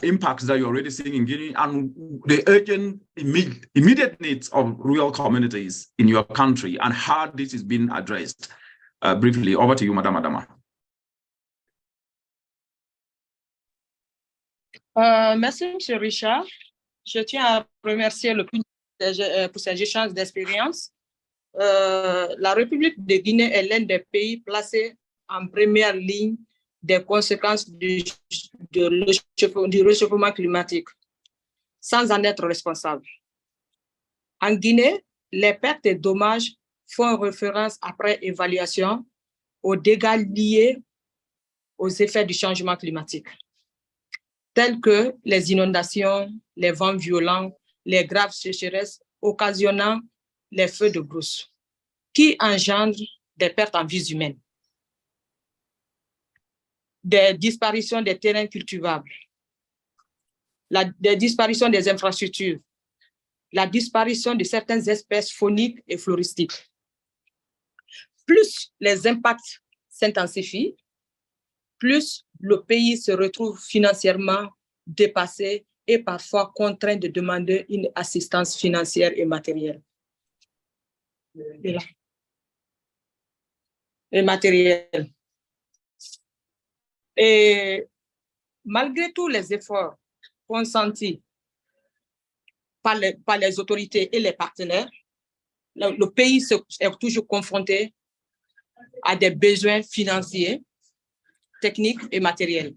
impacts that you're already seeing in Guinea and the urgent immediate needs of rural communities in your country and how this is being addressed. Briefly, over to you, Madam Adama. Merci, M. Richard. Je tiens à remercier le public pour ces échanges d'expériences. La République de Guinée est l'un des pays placés en première ligne des conséquences du réchauffement climatique, sans en être responsable. En Guinée, les pertes et dommages font référence après évaluation aux dégâts liés aux effets du changement climatique, tels que les inondations, les vents violents, les graves sécheresses occasionnant les feux de brousse, qui engendrent des pertes en vies humaines, des disparitions des terrains cultivables, des disparitions des infrastructures, la disparition de certaines espèces fauniques et floristiques. Plus les impacts s'intensifient, plus le pays se retrouve financièrement dépassé et parfois contraint de demander une assistance financière et matérielle. Et malgré tous les efforts consentis par les autorités et les partenaires, le pays est toujours confronté à des besoins financiers, techniques et matériels.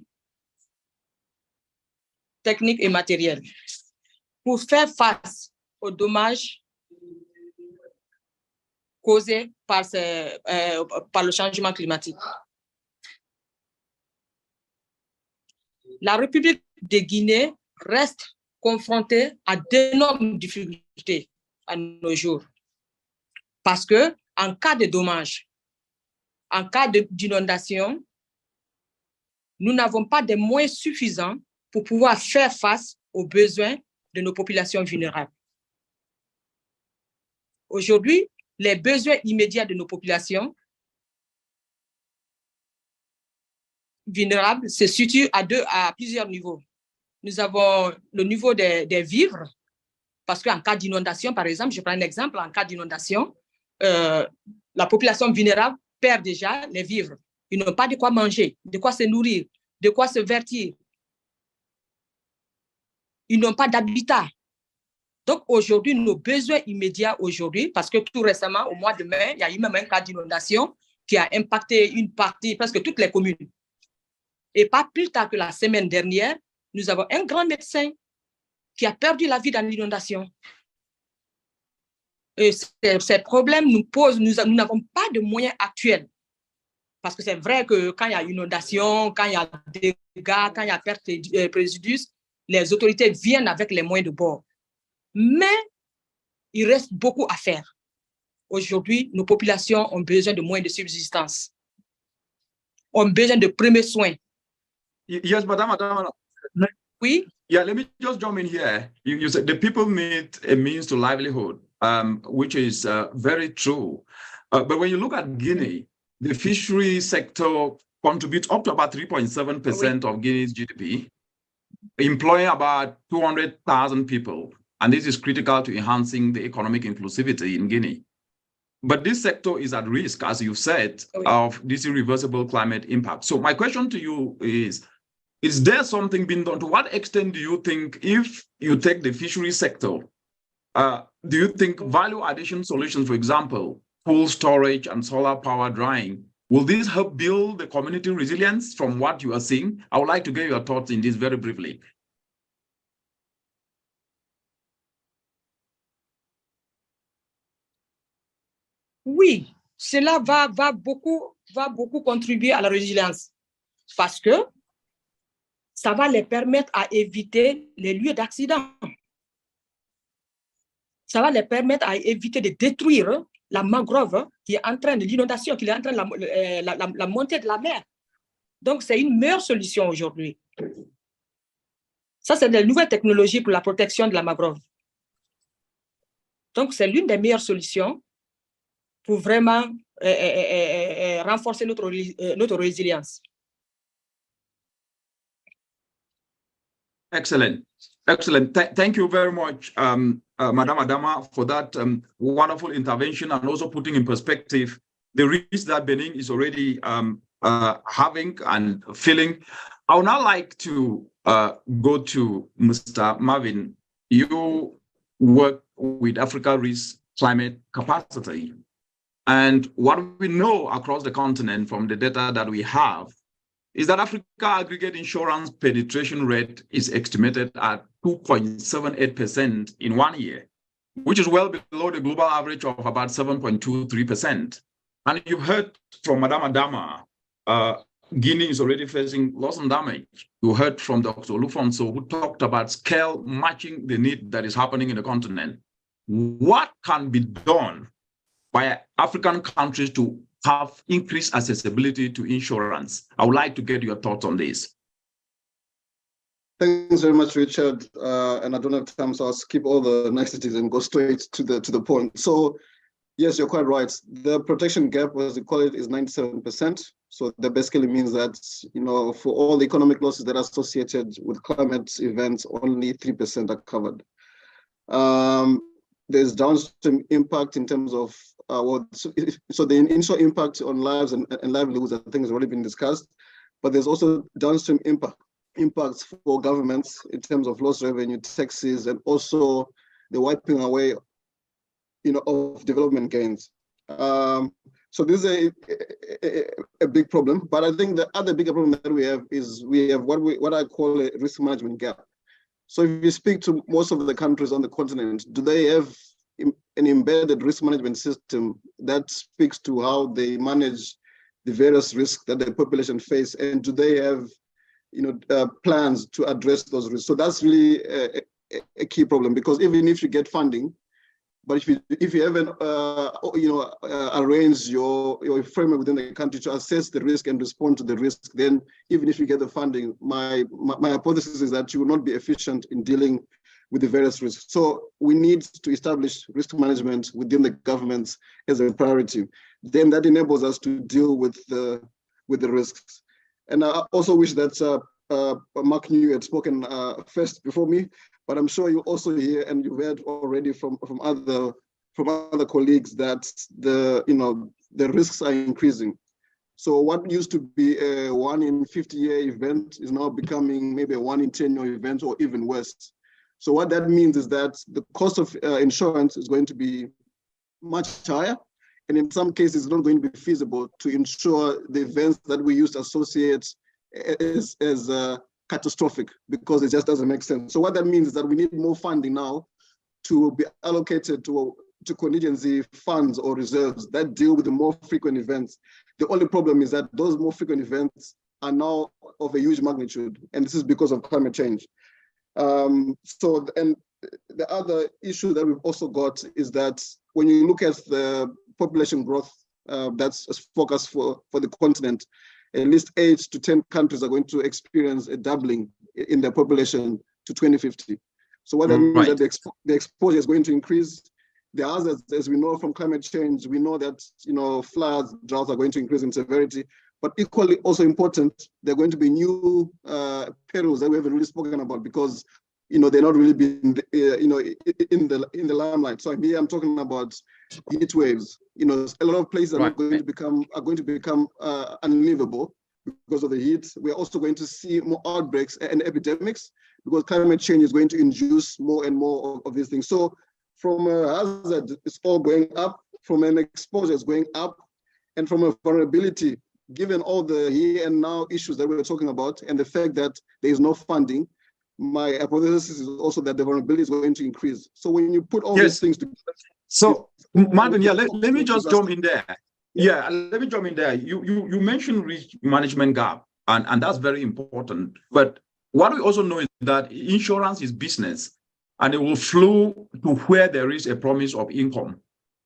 Pour faire face aux dommages causés par le changement climatique. La République de Guinée reste confrontée à d'énormes difficultés à nos jours. Parce que, en cas de dommages, en cas d'inondation, nous n'avons pas de moyens suffisants pour pouvoir faire face aux besoins de nos populations vulnérables. Aujourd'hui, les besoins immédiats de nos populations vulnérables se situent à plusieurs niveaux. Nous avons le niveau des vivres, parce qu'en cas d'inondation, par exemple, je prends un exemple, en cas d'inondation, la population vulnérable perd déjà les vivres. Ils n'ont pas de quoi manger, de quoi se nourrir, de quoi se vêtir. Ils n'ont pas d'habitat. Donc aujourd'hui, nos besoins immédiats aujourd'hui, parce que tout récemment, au mois de mai, il y a eu même un cas d'inondation qui a impacté une partie, presque toutes les communes. Et pas plus tard que la semaine dernière, nous avons un grand médecin qui a perdu la vie dans l'inondation. Et ces problèmes nous posent, nous n'avons pas de moyens actuels. Parce que c'est vrai que quand il y a inondation, quand il y a dégâts, quand il y a perte de préjudice, les autorités viennent avec les moyens de bord. Mais il reste beaucoup à faire. Aujourd'hui, nos populations ont besoin de moyens de subsistance, ont besoin de premiers soins. Yes, Madam. Oui. Yeah, let me just jump in here. You said the people need a means to livelihood, which is very true. But when you look at Guinea, the fishery sector contributes up to about 3.7% of Guinea's GDP, employing about 200,000 people. And this is critical to enhancing the economic inclusivity in Guinea. But this sector is at risk, as you said, of this irreversible climate impact. So my question to you is there something being done? To what extent do you think, if you take the fishery sector, do you think value addition solutions, for example, pool storage and solar power drying, will this help build the community resilience from what you are seeing? I would like to get your thoughts in this very briefly. Oui, cela va beaucoup contribuer à la résilience parce que ça va les permettre à éviter les lieux d'accident. Ça va les permettre à éviter de détruire la mangrove qui est en train de l'inondation, qui est en train de la montée de la mer. Donc, c'est une meilleure solution aujourd'hui. Ça, c'est des nouvelles technologies pour la protection de la mangrove. Donc, c'est l'une des meilleures solutions pour vraiment renforcer notre résilience. Excellent. Excellent. Thank you very much, Madam Adama, for that wonderful intervention and also putting in perspective the risk that Benin is already having and feeling. I would now like to go to Mr. Marvin. You work with Africa Risk Climate Capacity. And what we know across the continent from the data that we have is that Africa aggregate insurance penetration rate is estimated at 2.78% in 1 year, which is well below the global average of about 7.23%. And you've heard from Madam Adama, Guinea is already facing loss and damage. You heard from Dr. Olufonso, who talked about scale matching the need that is happening in the continent. What can be done by African countries to have increased accessibility to insurance? I would like to get your thoughts on this. Thanks very much, Richard. And I don't have time, so I'll skip all the niceties and go straight to the point. So, yes, you're quite right. The protection gap, as they call it, is 97%. So that basically means that, you know, for all the economic losses that are associated with climate events, only 3% are covered. There's downstream impact in terms of so the initial impact on lives and livelihoods, I think, has already been discussed. But there's also downstream impacts for governments in terms of lost revenue, taxes, and also the wiping away, of development gains. So this is a big problem. But I think the other bigger problem that we have is what I call a risk management gap. So if you speak to most of the countries on the continent, do they have an embedded risk management system that speaks to how they manage the various risks that the population face, and do they have plans to address those risks? So that's really a key problem, because even if you get funding, but if you haven't arranged your framework within the country to assess the risk and respond to the risk, then even if you get the funding, my hypothesis is that you will not be efficient in dealing with the various risks. So we need to establish risk management within the governments as a priority. Then that enables us to deal with the risks. And I also wish that Mark New had spoken first before me, but I'm sure you also hear and you've heard already from other colleagues that the risks are increasing. So what used to be a 1 in 50-year event is now becoming maybe a 1 in 10-year event, or even worse. So what that means is that the cost of insurance is going to be much higher, and in some cases it's not going to be feasible to insure the events that we used to associate as catastrophic, because it just doesn't make sense. So what that means is that we need more funding now to be allocated to contingency funds or reserves that deal with the more frequent events. The only problem is that those more frequent events are now of a huge magnitude, and this is because of climate change. And the other issue that we've also got is that when you look at the population growth that's focused for the continent, at least 8 to 10 countries are going to experience a doubling in their population to 2050. So what that means is that the exposure is going to increase. The hazards, as we know from climate change, we know that floods, droughts are going to increase in severity. But equally also important, there are going to be new perils that we haven't really spoken about, because they're not really been in the limelight. So here I'm talking about heat waves. A lot of places are going to become unlivable because of the heat. We're also going to see more outbreaks and epidemics, because climate change is going to induce more and more of these things. So from a hazard, it's all going up. From an exposure, it's going up, and from a vulnerability, given all the here and now issues that we were talking about, and the fact that there is no funding, my hypothesis is also that the vulnerability is going to increase. So when you put all these things together. So, Martin, let me just jump in there. Let me jump in there. You mentioned risk management gap, and that's very important. But what we also know is that insurance is business, and it will flow to where there is a promise of income,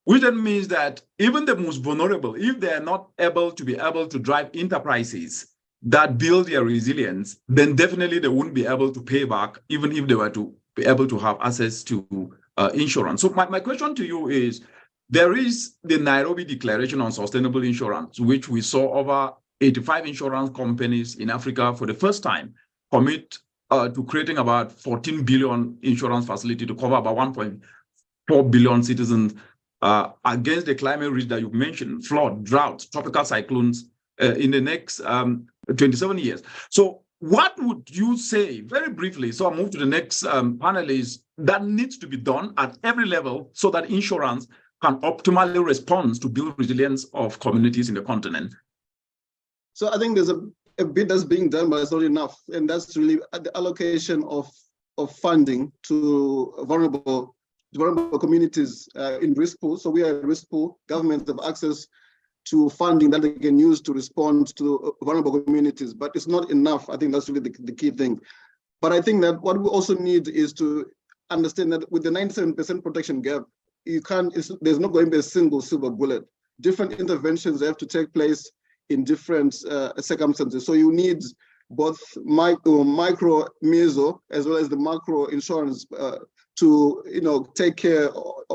which then means that even the most vulnerable, if they are not able to drive enterprises that build their resilience, then definitely they wouldn't be able to pay back, even if they were to be able to have access to insurance. So my question to you is, there is the Nairobi Declaration on Sustainable Insurance, which we saw over 85 insurance companies in Africa for the first time commit to creating about 14 billion insurance facility to cover about 1.4 billion citizens against the climate risk that you mentioned, flood, drought, tropical cyclones in the next 27 years. So what would you say, very briefly, so I'll move to the next panelist, that needs to be done at every level so that insurance can optimally respond to build resilience of communities in the continent? So I think there's a bit that's being done, but it's not enough. And that's really the allocation of funding to vulnerable communities in risk pool. So we are a risk pool. Governments have access to funding that they can use to respond to vulnerable communities, but it's not enough. I think that's really the key thing. But I think that what we also need is to understand that with the 97% protection gap, there's not going to be a single silver bullet. Different interventions have to take place in different circumstances. So you need both micro, meso, as well as the macro insurance to take care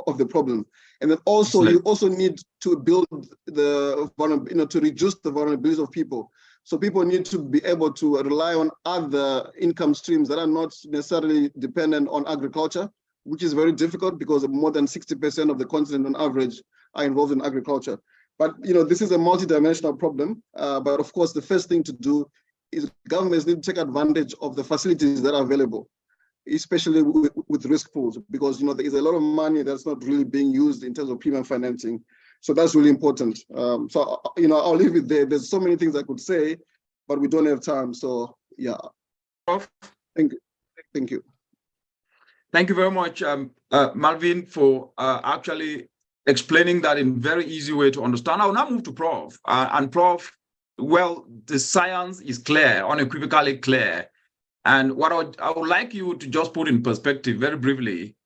of the problem. And then also you also need to build to reduce the vulnerability of people. So people need to be able to rely on other income streams that are not necessarily dependent on agriculture, which is very difficult because more than 60% of the continent on average are involved in agriculture. But this is a multidimensional problem. But of course, the first thing to do is governments need to take advantage of the facilities that are available. especially with risk pools, because there is a lot of money that's not really being used in terms of premium financing. So that's really important. So I'll leave it there. There's so many things I could say, but we don't have time. So yeah, thank you. Thank you very much, Malvin, for actually explaining that in very easy way to understand. I will now move to Prof. And Prof, well, the science is clear, unequivocally clear. And what I would like you to just put in perspective very briefly,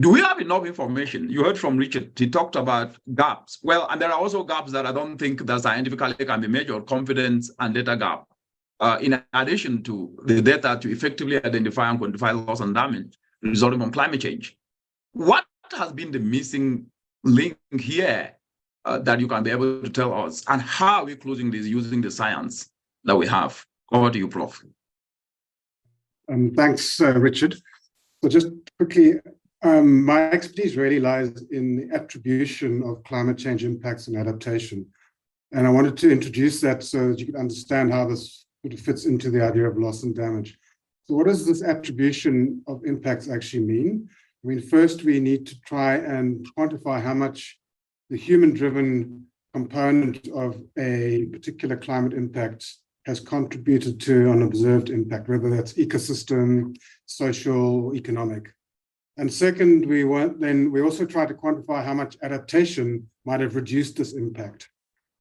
do we have enough information? You heard from Richard, he talked about gaps. Well, and there are also gaps that I don't think that scientifically can be measured, confidence and data gap. In addition to the data to effectively identify and quantify loss and damage resulting from climate change. What has been the missing link here that you can be able to tell us? And how are we closing this using the science that we have? Over to you, Prof. Thanks, Richard. So just quickly, my expertise really lies in the attribution of climate change impacts and adaptation. And I wanted to introduce that so that you could understand how this sort of fits into the idea of loss and damage. So what does this attribution of impacts actually mean? I mean, first we need to try and quantify how much the human-driven component of a particular climate impact has contributed to an observed impact, whether that's ecosystem, social, or economic. And second, we also try to quantify how much adaptation might have reduced this impact.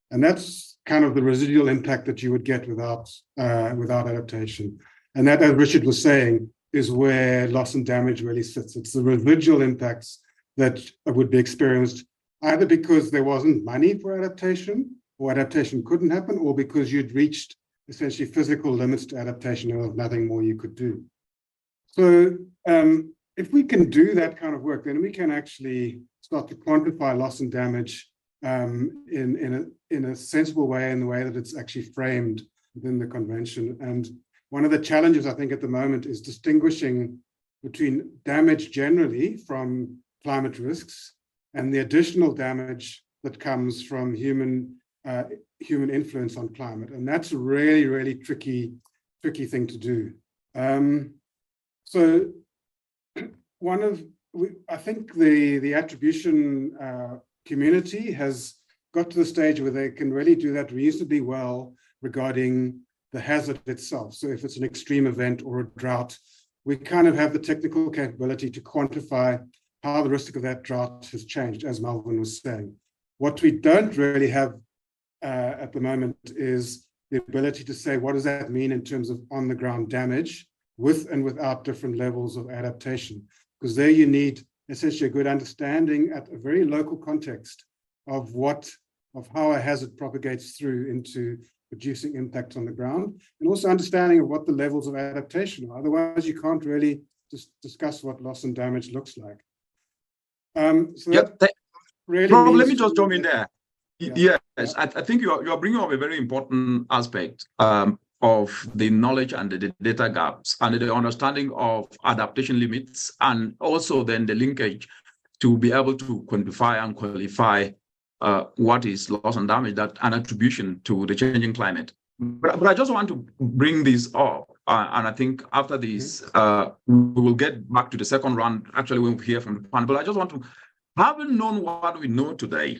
And that's kind of the residual impact that you would get without adaptation. And that, as Richard was saying, is where loss and damage really sits. It's the residual impacts that would be experienced either because there wasn't money for adaptation, or adaptation couldn't happen, or because you'd reached essentially physical limits to adaptation and there was nothing more you could do. So if we can do that kind of work, then we can actually start to quantify loss and damage in a sensible way, in the way that it's actually framed within the convention. And one of the challenges, I think, at the moment is distinguishing between damage generally from climate risks and the additional damage that comes from human influence on climate. And that's a really, really tricky thing to do. So I think the attribution community has got to the stage where they can really do that reasonably well regarding the hazard itself. So if it's an extreme event or a drought, we kind of have the technical capability to quantify how the risk of that drought has changed, as Malvin was saying. What we don't really have at the moment is the ability to say, what does that mean in terms of on-the-ground damage with and without different levels of adaptation? Because there you need essentially a good understanding at a very local context of how a hazard propagates through into producing impact on the ground, and also understanding of what the levels of adaptation are. Otherwise, you can't really just discuss what loss and damage looks like. So really Rob, let me just jump in there. Yeah. Yes, I think you are bringing up a very important aspect of the knowledge and the data gaps and the understanding of adaptation limits, and also then the linkage to be able to quantify and qualify what is loss and damage, that an attribution to the changing climate. But I just want to bring this up, and I think after this, we will get back to the second round, actually, when we hear from the panel. But I just want to, having known what we know today,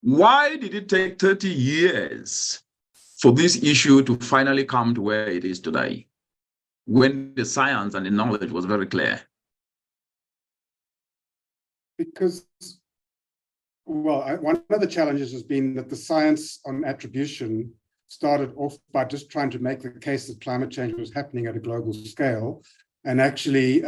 why did it take 30 years for this issue to finally come to where it is today, when the science and the knowledge was very clear? Because, well, one of the challenges has been that the science on attribution started off by just trying to make the case that climate change was happening at a global scale, and actually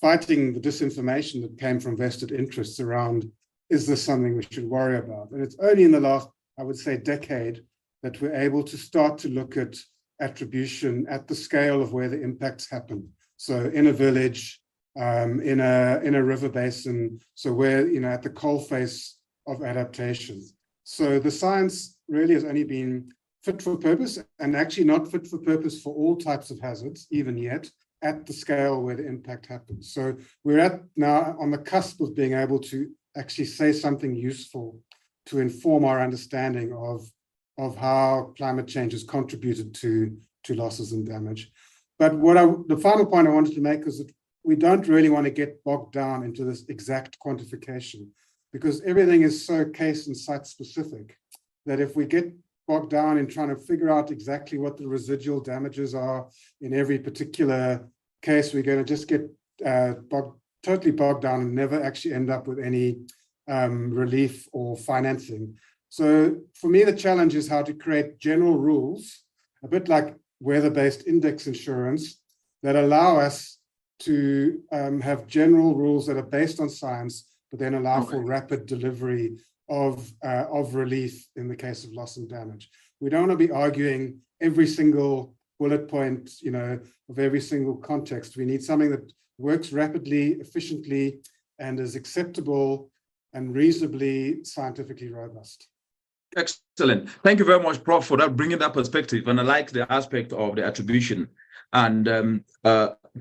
fighting the disinformation that came from vested interests around, is this something we should worry about? And it's only in the last, I would say, decade that we're able to start to look at attribution at the scale of where the impacts happen. So in a village, in a river basin, so where, at the coalface of adaptation. So the science really has only been fit for purpose, and actually not fit for purpose for all types of hazards, even yet, at the scale where the impact happens. So we're now on the cusp of being able to actually say something useful to inform our understanding of how climate change has contributed to losses and damage. But the final point I wanted to make is that we don't really want to get bogged down into this exact quantification, because everything is so case and site specific that if we get bogged down in trying to figure out exactly what the residual damages are in every particular case, we're going to just get totally bogged down and never actually end up with any relief or financing. So for me, the challenge is how to create general rules, a bit like weather-based index insurance, that allow us to have general rules that are based on science, but then allow for rapid delivery of relief in the case of loss and damage. We don't want to be arguing every single bullet point, of every single context. We need something that works rapidly, efficiently, and is acceptable and reasonably scientifically robust. Excellent. Thank you very much, Prof, for that, bringing that perspective. And I like the aspect of the attribution. And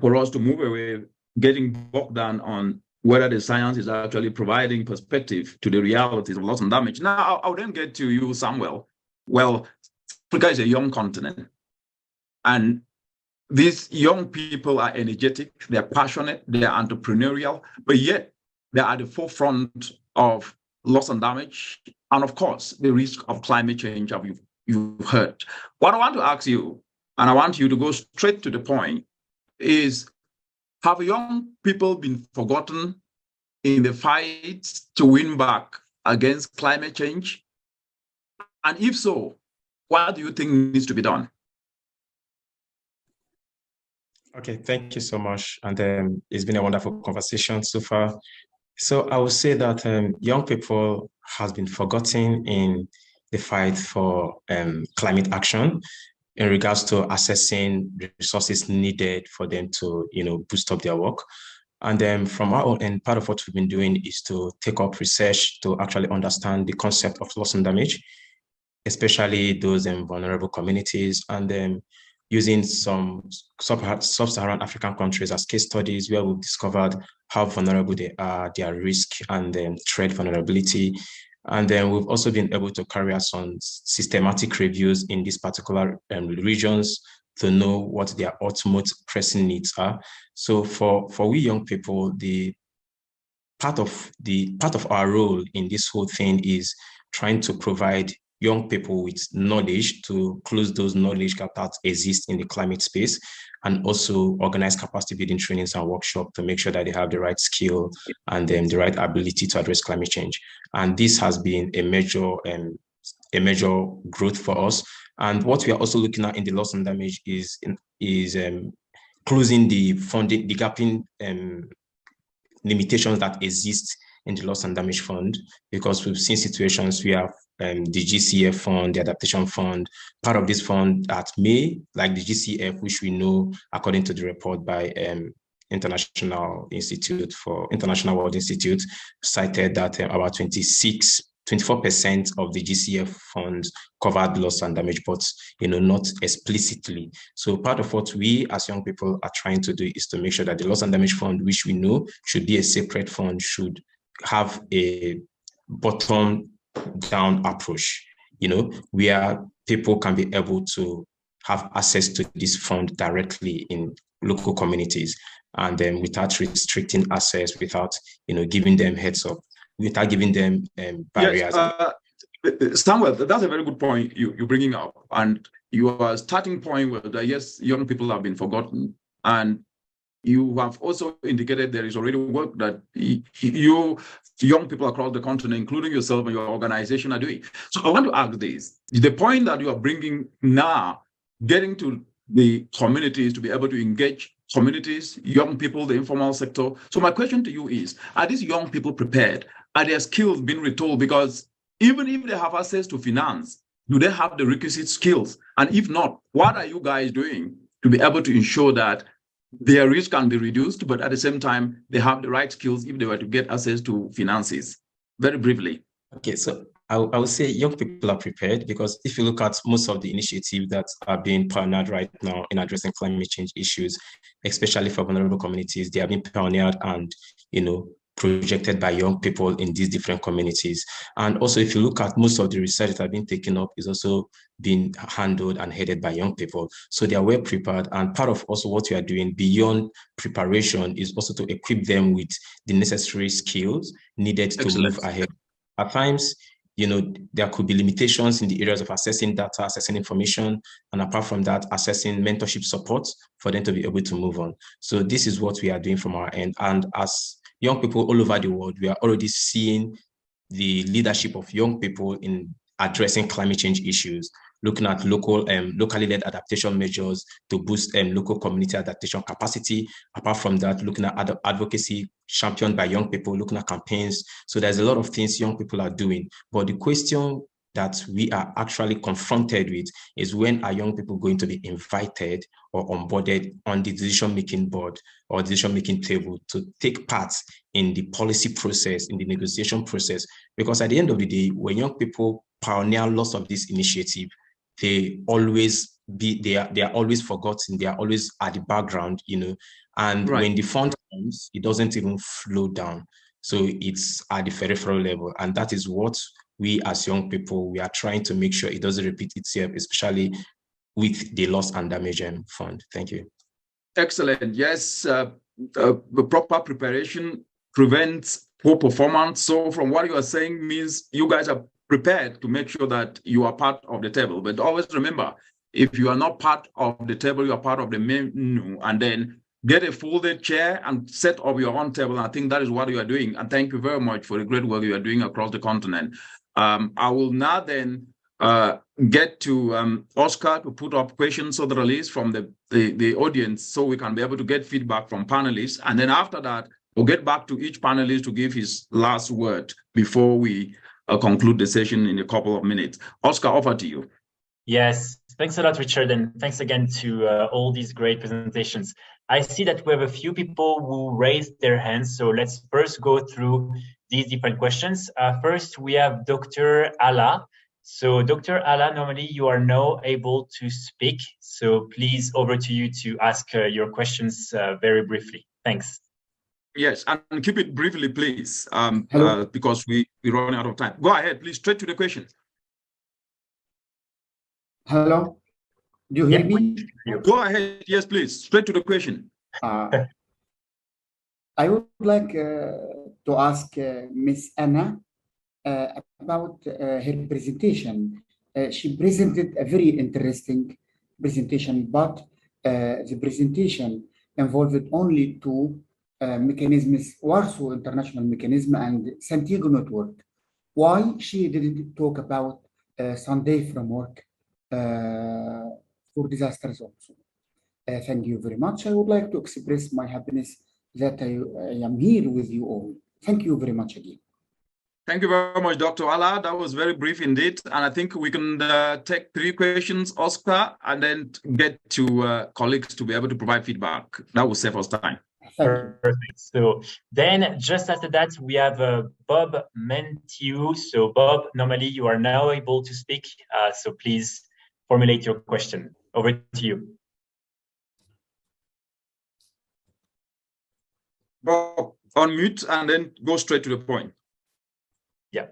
for us to move away, getting bogged down on whether the science is actually providing perspective to the realities of loss and damage. Now, I'll then get to you, Samuel. Well, Africa is a young continent. And these young people are energetic, they're passionate, they're entrepreneurial, but yet they're at the forefront of loss and damage, and of course, the risk of climate change, as you've heard. What I want to ask you, and I want you to go straight to the point, is have young people been forgotten in the fight to win back against climate change? And if so, what do you think needs to be done? Okay, thank you so much. And it's been a wonderful conversation so far. So I would say that young people has been forgotten in the fight for climate action in regards to assessing the resources needed for them to, boost up their work. And then from our own end, part of what we've been doing is to take up research to actually understand the concept of loss and damage, especially those in vulnerable communities, and then using some sub-Saharan African countries as case studies where we've discovered how vulnerable they are, their risk and threat vulnerability. And then we've also been able to carry out some systematic reviews in these particular regions to know what their ultimate pressing needs are. So for we young people, the part of our role in this whole thing is trying to provide young people with knowledge to close those knowledge gaps that exist in the climate space, and also organize capacity building trainings and workshops to make sure that they have the right skill and the right ability to address climate change. And this has been a major growth for us. And what we are also looking at in the loss and damage is closing the funding, the gapping limitations that exist in the loss and damage fund, because we've seen situations where the GCF fund, the adaptation fund, part of this fund that may, like the GCF, which we know, according to the report by International World Institute, cited that about 24% of the GCF funds covered loss and damage, but not explicitly. So part of what we as young people are trying to do is to make sure that the loss and damage fund, which we know should be a separate fund, should have a bottom-down approach, where people can be able to have access to this fund directly in local communities, and then without restricting access, without giving them heads up, without giving them barriers. Yes, Samuel, that's a very good point you're bringing up, and your starting point was that yes, young people have been forgotten, and you have also indicated there is already work that you young people across the continent, including yourself and your organization, are doing. So I want to ask this: the point that you are bringing now, getting to the communities to be able to engage communities, young people, the informal sector. So my question to you is, are these young people prepared? Are their skills being retold? Because even if they have access to finance, do they have the requisite skills? And if not, what are you guys doing to be able to ensure that their risk can be reduced, but at the same time, they have the right skills if they were to get access to finances? Very briefly. Okay, so I would say young people are prepared, because if you look at most of the initiatives that are being pioneered right now in addressing climate change issues, especially for vulnerable communities, they have been pioneered and projected by young people in these different communities. And also, if you look at most of the research that have been taken up, is also being handled and headed by young people. So they are well prepared. And part of also what we are doing beyond preparation is also to equip them with the necessary skills needed to move ahead. At times, there could be limitations in the areas of assessing data, assessing information, and apart from that, assessing mentorship support for them to be able to move on. So this is what we are doing from our end. And as young people all over the world, we are already seeing the leadership of young people in addressing climate change issues, looking at locally led adaptation measures to boost local community adaptation capacity. Apart from that, looking at advocacy championed by young people, looking at campaigns. So there's a lot of things young people are doing. But the question that we are actually confronted with is, when are young people going to be invited or onboarded on the decision-making board or decision-making table to take part in the policy process, in the negotiation process? Because at the end of the day, when young people pioneer lots of this initiative, they are always forgotten. They are always at the background, and when the fund comes, it doesn't even flow down. So it's at the peripheral level. And that is what we as young people, we are trying to make sure it doesn't repeat itself, especially with the loss and damage fund. Thank you. Excellent. Yes, the proper preparation prevents poor performance. So from what you are saying means you guys are prepared to make sure that you are part of the table. But always remember, if you are not part of the table, you are part of the menu, and then get a folded chair and set up your own table. I think that is what you are doing. And thank you very much for the great work you are doing across the continent. I will now then get to Oscar to put up questions or the release from the audience so we can be able to get feedback from panelists. And then after that, we'll get back to each panelist to give his last word before we conclude the session in a couple of minutes. Oscar, over to you. Yes, thanks a lot, Richard, and thanks again to all these great presentations. I see that we have a few people who raised their hands, so let's first go through these different questions. First, we have Dr. Ala. So Dr. Ala, normally you are now able to speak, so please over to you to ask your questions very briefly. Thanks. Yes, and keep it briefly, please, because we run out of time. Go ahead, please, straight to the question. Hello, do you hear me? Go ahead, yes, please, straight to the question. I would like to ask Miss Anna about her presentation. She presented a very interesting presentation, but the presentation involved only two mechanisms, Warsaw International Mechanism and Santiago Network. Why she didn't talk about Sunday framework for disasters also? Thank you very much. I would like to express my happiness that I am here with you all. Thank you very much again. Thank you very much, Dr. Ala. That was very brief indeed. And I think we can take 3 questions, Oscar, and then get to colleagues to be able to provide feedback. That will save us time. Perfect. So then just after that, we have Bob Mentiu. So Bob, normally you are now able to speak. So please formulate your question. Over to you. Bob, unmute and then go straight to the point. Yeah,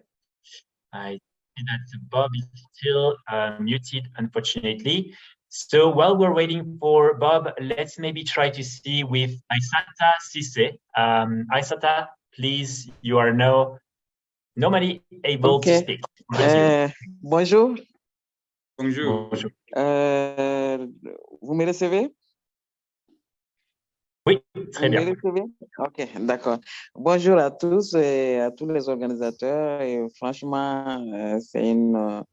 I see that Bob is still muted, unfortunately. So while we're waiting for Bob, let's maybe try to see with Aissata Sisse. Aissata, please, you are now normally able to speak. Bonjour. Bonjour. Vous me recevez? Oui, très bien. Ok, d'accord. Bonjour à tous et à tous les organisateurs. Et franchement, c'est une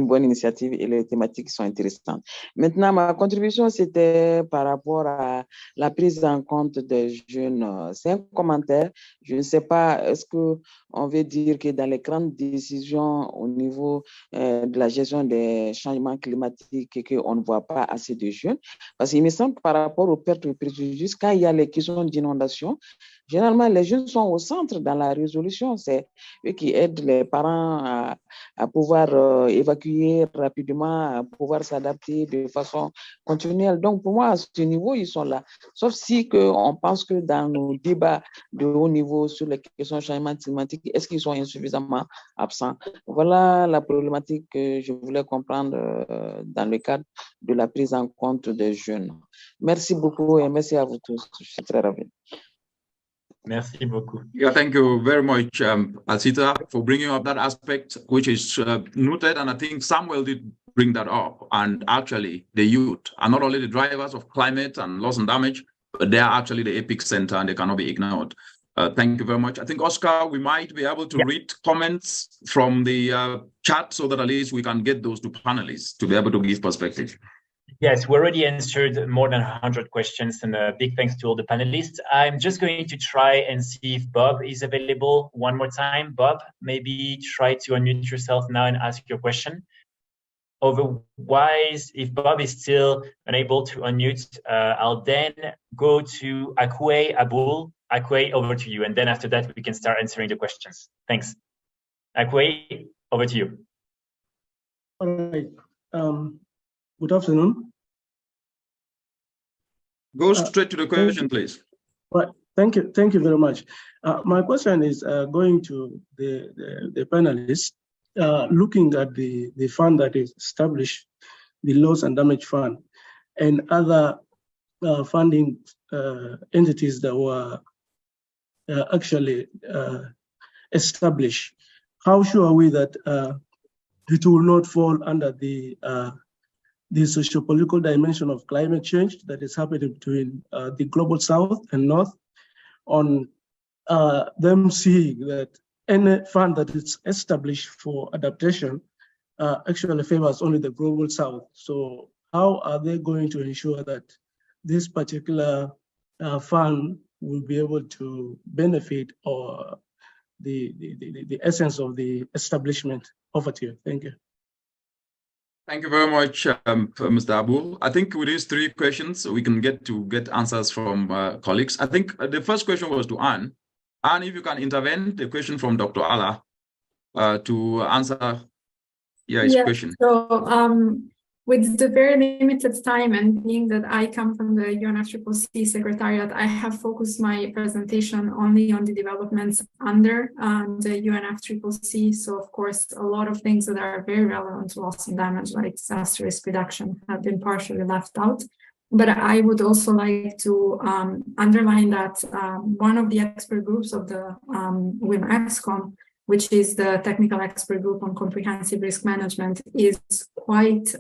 bonne initiative et les thématiques sont intéressantes. Maintenant, ma contribution, c'était par rapport à la prise en compte des jeunes. C'est un commentaire. Je ne sais pas, est-ce qu'on veut dire que dans les grandes décisions au niveau de la gestion des changements climatiques, qu'on ne voit pas assez de jeunes? Parce qu'il me semble que par rapport aux pertes et préjudices, quand il y a les questions d'inondation, généralement, les jeunes sont au centre dans la résolution. C'est eux qui aident les parents à pouvoir évaluer évacuer rapidement, à pouvoir s'adapter de façon continuelle. Donc, pour moi, à ce niveau, ils sont là. Sauf si on pense que dans nos débats de haut niveau sur les questions de changement climatique, est-ce qu'ils sont insuffisamment absents? Voilà la problématique que je voulais comprendre dans le cadre de la prise en compte des jeunes. Merci beaucoup et merci à vous tous. Je suis très ravi. Merci beaucoup. Yeah, thank you very much, Asita, for bringing up that aspect, which is noted. And I think Samuel did bring that up. And actually, the youth are not only the drivers of climate and loss and damage, but they are actually the epicenter and they cannot be ignored. Thank you very much. I think, Oscar, we might be able to read comments from the chat so that at least we can get those to panelists to be able to give perspective. Yes, we already answered more than 100 questions, and a big thanks to all the panelists. I'm just going to try and see if Bob is available one more time. Bob, maybe try to unmute yourself now and ask your question. Otherwise, if Bob is still unable to unmute, I'll then go to Akwe Abul. Akwe, over to you. And then after that, we can start answering the questions. Thanks. Akwe, over to you. All right. Good afternoon. Go straight to the question, please. Right. Thank you very much. My question is going to the panelists, looking at the fund that is established, the Loss and Damage Fund, and other funding entities that were actually established. How sure are we that it will not fall under the socio-political dimension of climate change that is happening between the global south and north, on them seeing that any fund that is established for adaptation actually favors only the global south. So how are they going to ensure that this particular fund will be able to benefit or the essence of the establishment? Over to you. Thank you. Thank you very much, Mr. Abul. I think with these three questions, we can get answers from colleagues. I think the first question was to Anne. Anne, if you can intervene, the question from Dr. Allah to answer his question. So with the very limited time and being that I come from the UNFCCC Secretariat, I have focused my presentation only on the developments under the UNFCCC. So of course, a lot of things that are very relevant to loss and damage, like disaster risk reduction, have been partially left out. But I would also like to underline that one of the expert groups of the UNEP-GAN, which is the technical expert group on comprehensive risk management, is quite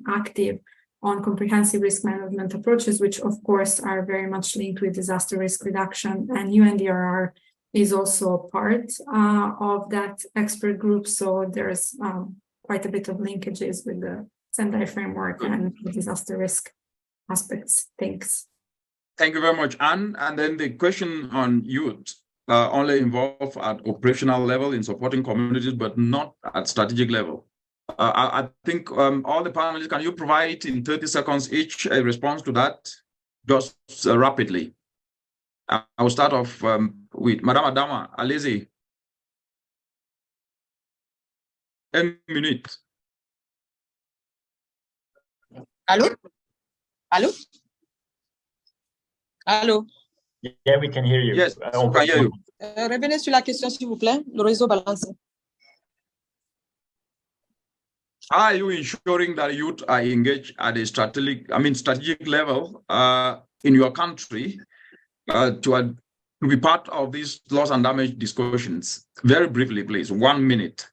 active on comprehensive risk management approaches, which of course are very much linked with disaster risk reduction. And UNDRR is also part of that expert group. So there's quite a bit of linkages with the Sendai framework and the disaster risk aspects. Thanks. Thank you very much, Anne. And then the question on youth. Only involved at operational level in supporting communities, but not at strategic level. I think all the panelists, can you provide in 30 seconds each a response to that, just rapidly? I'll start off with Madame Adama Alesi. 1 minute. Allô? Allô? Allô? Yeah, we can hear you. Yes, on can hear you. Revenez sur la question, s'il vous plaît. Le réseau balance. Are you ensuring that youth are engaged at a strategic level in your country to be part of these loss and damage discussions? Very briefly, please, 1 minute.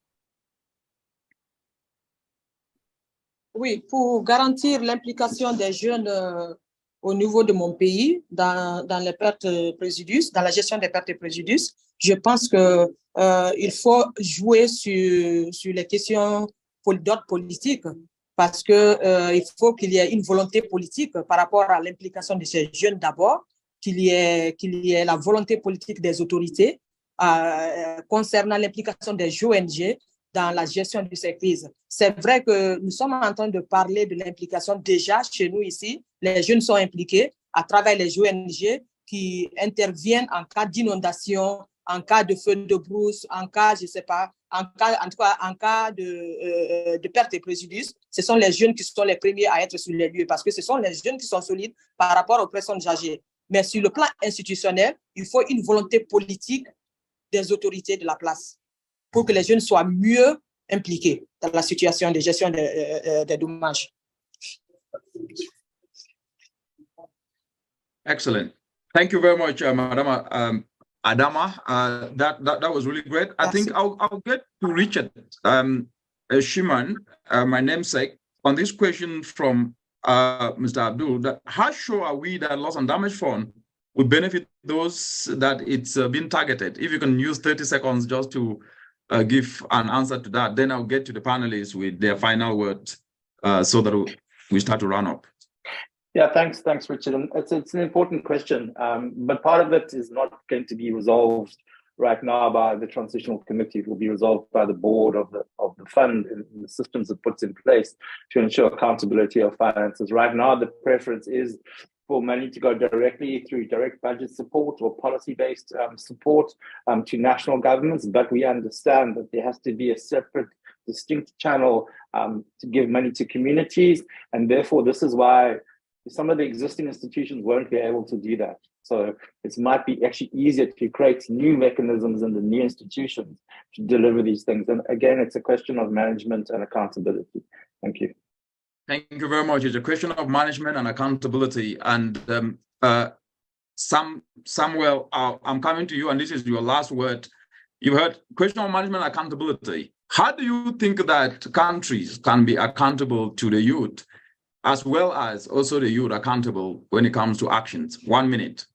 Oui, pour garantir l'implication des jeunes au niveau de mon pays dans les pertes préjudices, dans la gestion des pertes et préjudices, je pense que il faut jouer sur les questions d'ordre politique, parce que il faut qu'il y ait une volonté politique par rapport à l'implication de ces jeunes d'abord, qu'il y ait la volonté politique des autorités concernant l'implication des ONG dans la gestion de ces crises. C'est vrai que nous sommes en train de parler de l'implication déjà chez nous ici. Les jeunes sont impliqués à travers les ONG qui interviennent en cas d'inondation, en cas de feu de brousse, en cas, je ne sais pas, en tout cas, en cas de perte et préjudice, ce sont les jeunes qui sont les premiers à être sur les lieux parce que ce sont les jeunes qui sont solides par rapport aux personnes âgées. Mais sur le plan institutionnel, il faut une volonté politique des autorités de la place pour que les jeunes soient mieux impliqués dans la situation de gestion des dommages. Excellent. Thank you very much, Madam Adama. That was really great. I think I'll get to Richard Shiman, my namesake, on this question from Mr. Abdul. That how sure are we that loss and damage fund will benefit those that it's been targeted? If you can use 30 seconds just to give an answer to that, then I'll get to the panelists with their final word so that we start to run up. Yeah, thanks, Richard. And it's an important question, but part of it is not going to be resolved right now by the transitional committee. It will be resolved by the board of the fund and the systems it puts in place to ensure accountability of finances. Right now, the preference is for money to go directly through direct budget support or policy-based support to national governments, but we understand that there has to be a separate, distinct channel to give money to communities, and therefore this is why some of the existing institutions won't be able to do that. So it might be actually easier to create new mechanisms in the new institutions to deliver these things. And again, it's a question of management and accountability. Thank you. Thank you very much. It's a question of management and accountability. And Samuel, I'm coming to you, and this is your last word. You heard question of management and accountability. How do you think that countries can be accountable to the youth, as well as also the youth accountable when it comes to actions? 1 minute.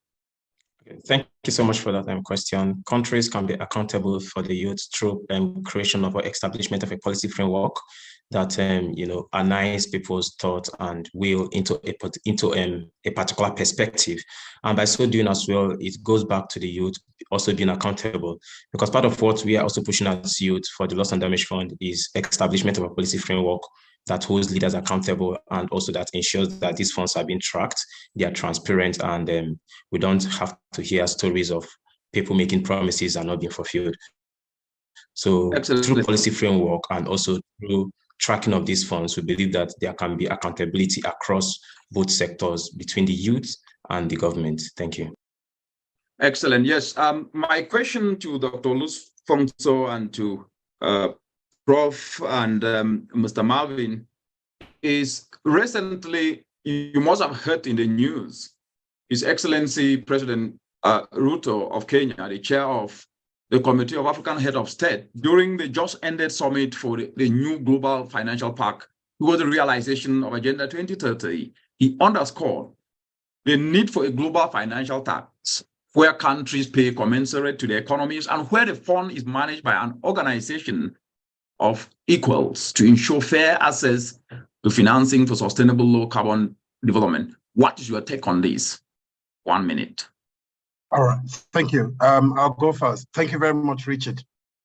Okay, thank you so much for that question. Countries can be accountable for the youth through creation of or establishment of a policy framework that aligns people's thoughts and will into a particular perspective. And by so doing as well, it goes back to the youth also being accountable, because part of what we are also pushing as youth for the Loss and Damage Fund is establishment of a policy framework that holds leaders accountable, and also that ensures that these funds are being tracked, they are transparent, and we don't have to hear stories of people making promises and not being fulfilled. So through policy framework and also through tracking of these funds, we believe that there can be accountability across both sectors between the youth and the government. Thank you. Excellent. Yes. My question to Dr. Luz Fongso and to Prof. and Mr. Marvin is, recently, you must have heard in the news, His Excellency President Ruto of Kenya, the chair of the Committee of African Head of State, during the just ended summit for the new Global Financial Pact, towards the realization of Agenda 2030, he underscored the need for a global financial tax where countries pay commensurate to their economies and where the fund is managed by an organization of equals to ensure fair access to financing for sustainable low carbon development. What is your take on this? 1 minute. All right, thank you. I'll go first. Thank you very much, Richard.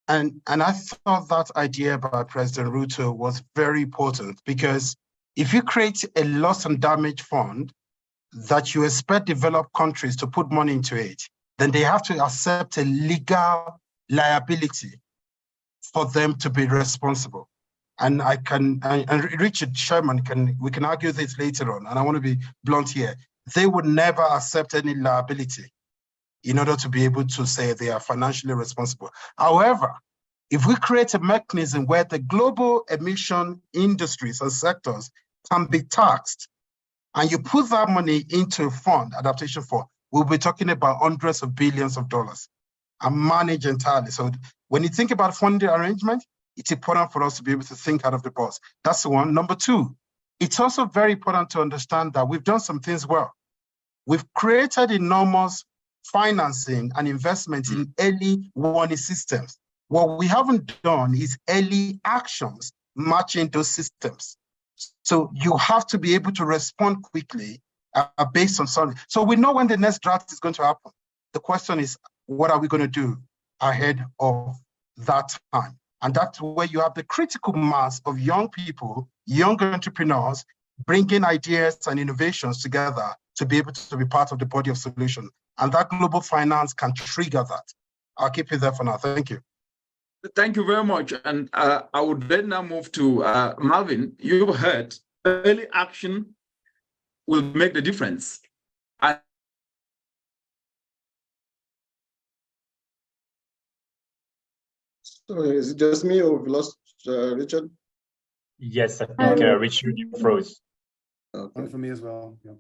And I thought that idea by President Ruto was very important, because if you create a loss and damage fund that you expect developed countries to put money into it, then they have to accept a legal liability for them to be responsible. And Richard Sherman, we can argue this later on, and I want to be blunt here. They would never accept any liability in order to be able to say they are financially responsible. However, if we create a mechanism where the global emission industries and sectors can be taxed, and you put that money into a fund, adaptation fund, we'll be talking about hundreds of billions of dollars and managed entirely. So when you think about funding arrangement, it's important for us to be able to think out of the box. That's the one. Number two, it's also very important to understand that we've done some things well. We've created enormous financing and investment in early warning systems. What we haven't done is early actions matching those systems. So you have to be able to respond quickly based on something. So we know when the next drought is going to happen. The question is, what are we going to do ahead of that time? And that's where you have the critical mass of young people, young entrepreneurs, bringing ideas and innovations together to be able to be part of the body of solution. And that global finance can trigger that. I'll keep you there for now. Thank you. Thank you very much. And I would then now move to Marvin. You've heard early action will make the difference. Sorry, is it just me or we lost Richard? Yes, I think Richard, you froze. Okay. One for me as well. Yeah.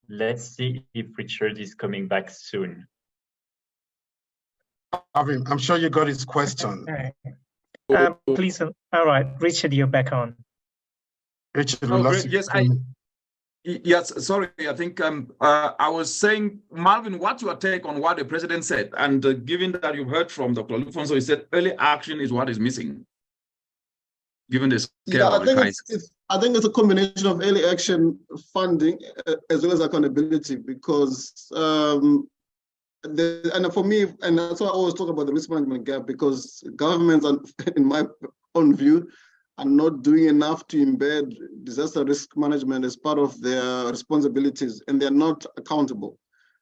Let's see if Richard is coming back soon. I'm sure you got his question. Please, all right, Richard, you're back on. Richard, yes, sorry, I think I was saying, Marvin, what's your take on what the president said? And given that you've heard from Dr. Lufonso, he said early action is what is missing, given the scale of the crisis. I think it's a combination of early action funding as well as accountability, because and for me, and that's why I always talk about the risk management gap, because governments, are, in my own view, are not doing enough to embed disaster risk management as part of their responsibilities, and they're not accountable.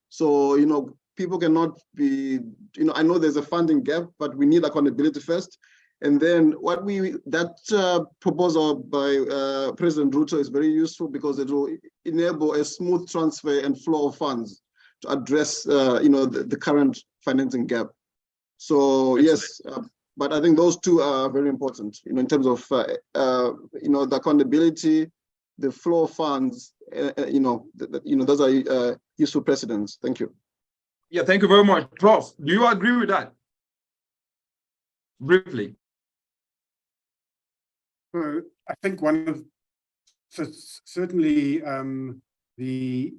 So, you know, people cannot be, you know, I know there's a funding gap, but we need accountability first. And then that proposal by President Ruto is very useful, because it will enable a smooth transfer and flow of funds to address, you know, the current financing gap. So yes, but I think those two are very important, you know, in terms of, you know, the accountability, the flow of funds, you know, those are useful precedents. Thank you. Yeah, thank you very much. Prof, do you agree with that? Briefly. Well, I think one of, so certainly the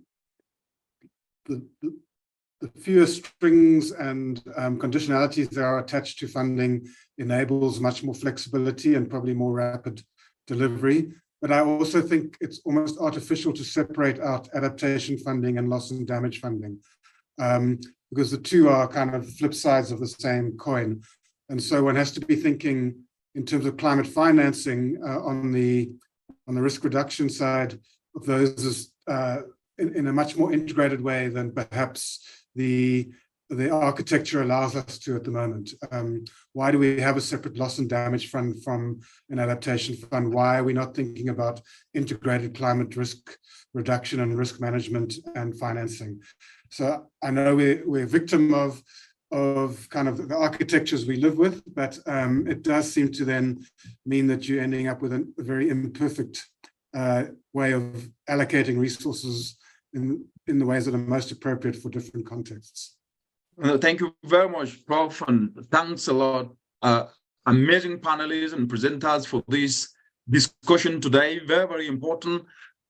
fewer strings and conditionalities that are attached to funding enables much more flexibility and probably more rapid delivery. But I also think it's almost artificial to separate out adaptation funding and loss and damage funding, because the two are kind of flip sides of the same coin. And so one has to be thinking in terms of climate financing on the risk reduction side of those in a much more integrated way than perhaps the architecture allows us to at the moment. Why do we have a separate loss and damage fund from an adaptation fund? Why are we not thinking about integrated climate risk reduction and risk management and financing? So I know we're victim of kind of the architectures we live with, but it does seem to then mean that you're ending up with a very imperfect way of allocating resources in the ways that are most appropriate for different contexts. Thank you very much, Prof, and thanks a lot. Amazing panelists and presenters for this discussion today. Very, very important.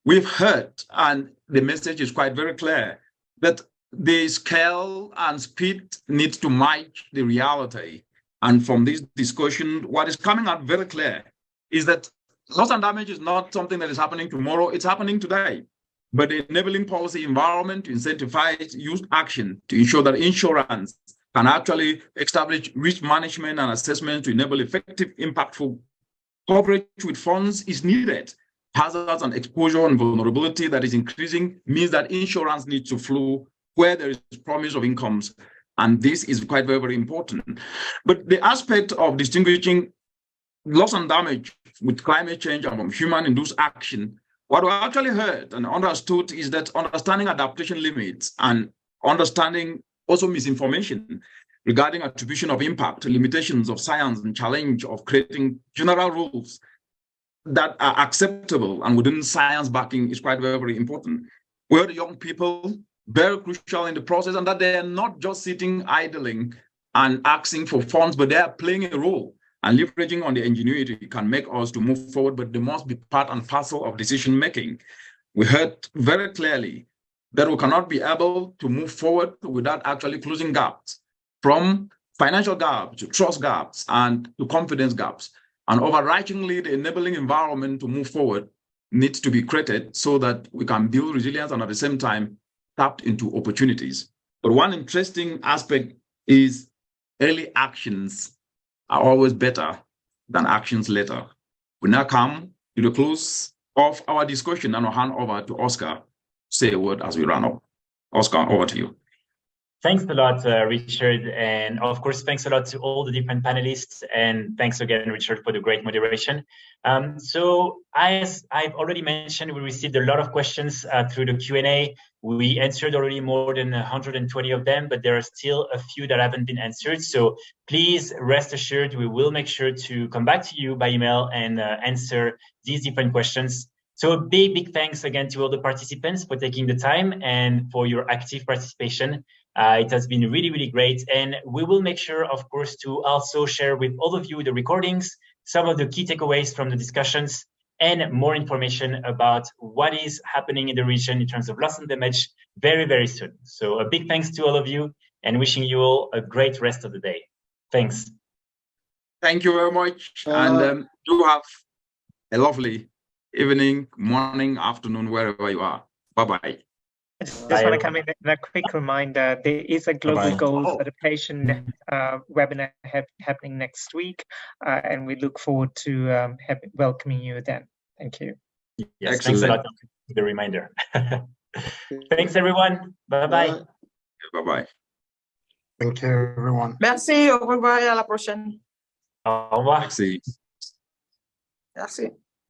We've heard, and the message is quite very clear, that the scale and speed needs to match the reality. And from this discussion, what is coming out very clear is that loss and damage is not something that is happening tomorrow, it's happening today. But the enabling policy environment to incentivize youth action to ensure that insurance can actually establish risk management and assessment to enable effective, impactful coverage with funds is needed. Hazards and exposure and vulnerability that is increasing means that insurance needs to flow where there is promise of incomes. And this is quite very, very important. But the aspect of distinguishing loss and damage with climate change and from human-induced action, what we actually heard and understood is that understanding adaptation limits and understanding also misinformation regarding attribution of impact, limitations of science, and challenge of creating general rules that are acceptable and within science backing is quite very, very important. Where the young people, very crucial in the process, and that they are not just sitting idling and asking for funds, but they are playing a role. And leveraging on the ingenuity can make us to move forward, but they must be part and parcel of decision making. We heard very clearly that we cannot be able to move forward without actually closing gaps, from financial gaps to trust gaps and to confidence gaps. And overarchingly, the enabling environment to move forward needs to be created so that we can build resilience and at the same time tap into opportunities. But one interesting aspect is early actions are always better than actions later. We now come to the close of our discussion and I'll hand over to Oscar to say a word as we run up. Oscar, over to you. Thanks a lot, Richard. And of course, thanks a lot to all the different panelists. And thanks again, Richard, for the great moderation. So as I've already mentioned, we received a lot of questions through the Q&A. We answered already more than 120 of them, but there are still a few that haven't been answered. So please rest assured, we will make sure to come back to you by email and answer these different questions. So a big thanks again to all the participants for taking the time and for your active participation. It has been really great. And we will make sure, of course, to also share with all of you the recordings, some of the key takeaways from the discussions, and more information about what is happening in the region in terms of loss and damage very soon. So a big thanks to all of you and wishing you all a great rest of the day. Thanks. Thank you very much. And do have a lovely evening, morning, afternoon, wherever you are. Bye-bye. I just want to come in a quick reminder. There is a Global Goals Adaptation webinar happening next week, and we look forward to welcoming you then. Thank you. Yes, thanks a lot for the reminder. Thanks, everyone. Bye-bye. Bye-bye. Thank you, everyone. Merci, au revoir et à la prochaine. Au revoir. Merci. Merci.